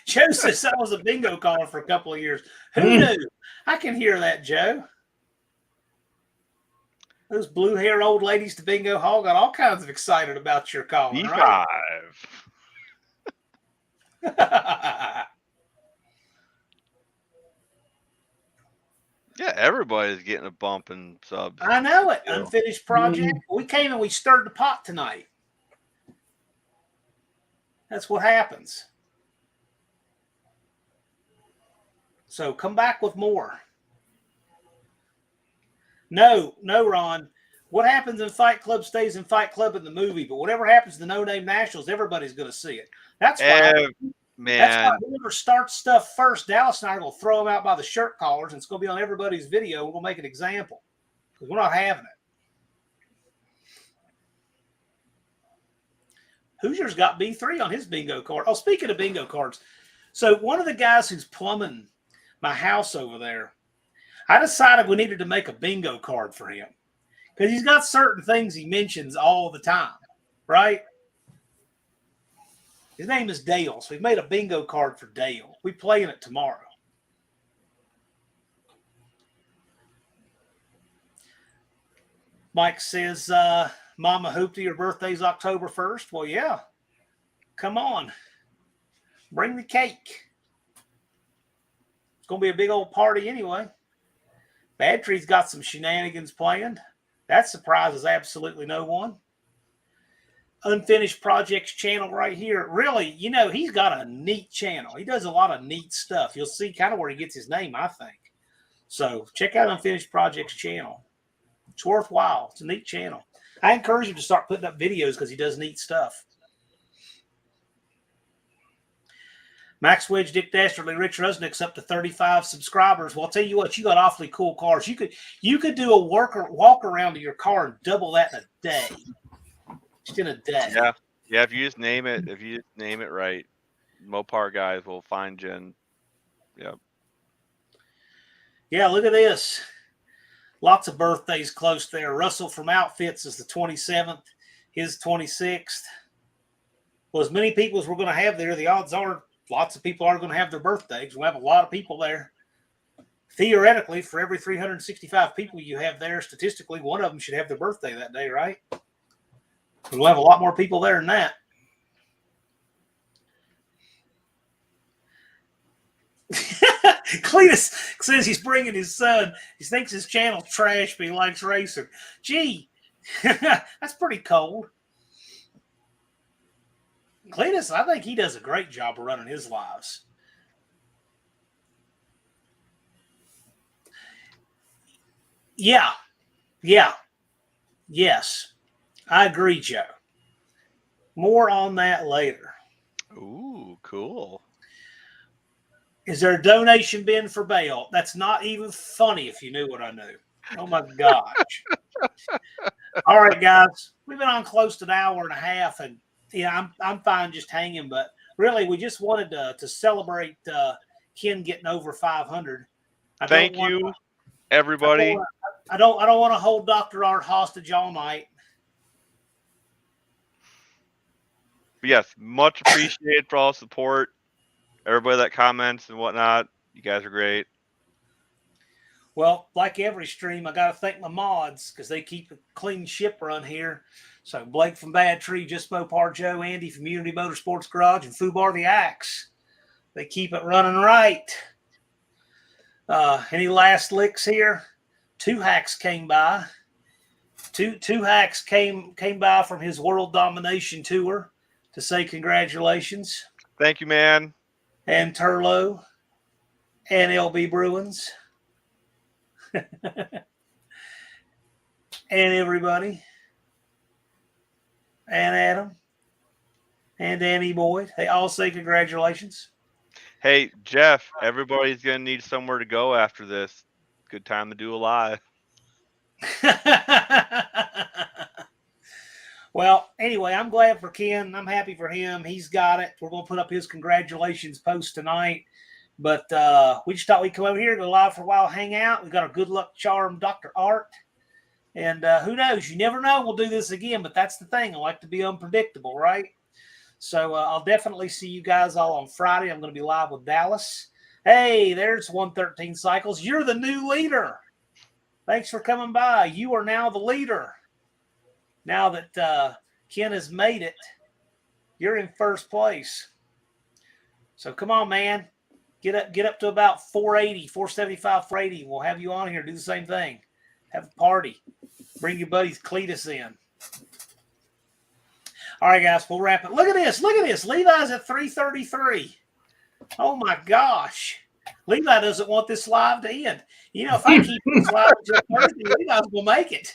Joe says I was a bingo caller for a couple of years. Who knew? I can hear that, Joe. Those blue hair old ladies to bingo hall got all kinds of excited about your calling, right? Yeah, everybody's getting a bump in subs. I know it. Unfinished project. We came and we stirred the pot tonight. That's what happens. So come back with more. No, Ron. What happens in Fight Club stays in Fight Club in the movie, but whatever happens to No Name Nationals, everybody's going to see it. That's why. That's why whoever starts stuff first, Dallas and I are going to throw them out by the shirt collars, and it's going to be on everybody's video. We're going to make an example because we're not having it. Hoosier's got B3 on his bingo card. Oh, speaking of bingo cards, so one of the guys who's plumbing my house over there, I decided we needed to make a bingo card for him because he's got certain things he mentions all the time, right? His name is Dale, so we made a bingo card for Dale. We're playing it tomorrow. Mike says, Mama Hoopty, your birthday's October 1st. Well, yeah. Come on. Bring the cake. It's going to be a big old party anyway. Bad Tree's got some shenanigans planned. That surprises absolutely no one. Unfinished Projects channel right here. Really, he's got a neat channel. He does a lot of neat stuff. You'll see kind of where he gets his name, I think. So check out Unfinished Projects channel. It's worthwhile. It's a neat channel. I encourage him to start putting up videos because he does neat stuff. Max Wedge, Dick Dastardly, Rich Rusnick's up to 35 subscribers. Well, I'll tell you what, you got awfully cool cars. You could do a walk around to your car and double that in a day. Just in a day. Yeah. If you just name it, right, Mopar guys will find you. And, yeah, look at this. Lots of birthdays close there. Russell from Outfits is the 27th. His 26th. Well, as many people as we're going to have there, the odds are lots of people are going to have their birthdays. We'll have a lot of people there. Theoretically, for every 365 people you have there, statistically, one of them should have their birthday that day, right? We'll have a lot more people there than that. Cletus says he's bringing his son. He thinks his channel's trash, but he likes racing. Gee, that's pretty cold. Cletus, I think he does a great job of running his lives. Yeah. Yes. I agree, Joe. More on that later. Ooh, cool. Is there a donation bin for bail? That's not even funny if you knew what I knew. Oh, my gosh. All right, guys. We've been on close to an hour and a half, and I'm fine just hanging. But really, we just wanted to celebrate Ken getting over 500. Thank you, everybody. I don't want to hold Dr. Art hostage all night. But yes, much appreciated for all the support. Everybody that comments and whatnot. You guys are great. Well, like every stream, I got to thank my mods because they keep a clean ship run here. So Blake from Bad Tree, Just Mopar Joe, Andy from Unity Motorsports Garage, and Fubar the Axe. They keep it running right. Any last licks here? Two hacks came by. Two hacks came by from his World Domination Tour to say congratulations. Thank you, man. And Turlo and LB Bruins. And everybody. And Adam. And Danny Boyd. They all say congratulations. Hey, Jeff, everybody's going to need somewhere to go after this. Good time to do a live. Well, anyway, I'm glad for Ken. I'm happy for him. He's got it. We're going to put up his congratulations post tonight. But we just thought we'd come over here, go live for a while, hang out. We got our good luck charm, Dr. Art. And who knows? You never know. We'll do this again, but that's the thing. I like to be unpredictable, right? So I'll definitely see you guys all on Friday. I'm going to be live with Dallas. Hey, there's 113 Cycles. You're the new leader. Thanks for coming by. You are now the leader. Now that Ken has made it, you're in first place. So come on, man. Get up to about 480, 475, 480. We'll have you on here. Do the same thing. Have a party. Bring your buddies Cletus in. All right, guys, we'll wrap it. Look at this. Look at this. Levi's at 333. Oh, my gosh. Levi doesn't want this live to end. You know, if I keep this live until Thursday, Levi's going to make it.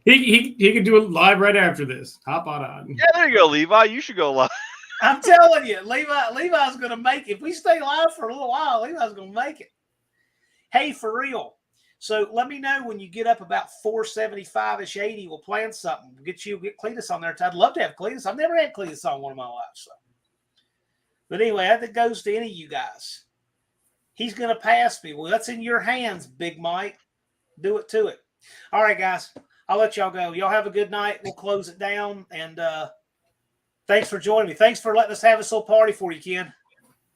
He could do it live right after this. Hop on. Yeah, there you go, Levi. You should go live. I'm telling you, Levi's going to make it. If we stay live for a little while, Levi's going to make it. Hey, for real. So let me know when you get up about 475-ish, 80. We'll plan something. We'll get Cletus on there. I'd love to have Cletus. I've never had Cletus on one of my lives. So. But anyway, I think it goes to any of you guys. He's going to pass me. Well, that's in your hands, Big Mike. Do it to it. All right, guys. I'll let y'all go. Y'all have a good night. We'll close it down. And thanks for joining me. Thanks for letting us have this little party for you, Ken.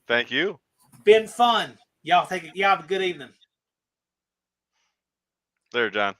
Thank you. Been fun. Y'all have a good evening. There, John.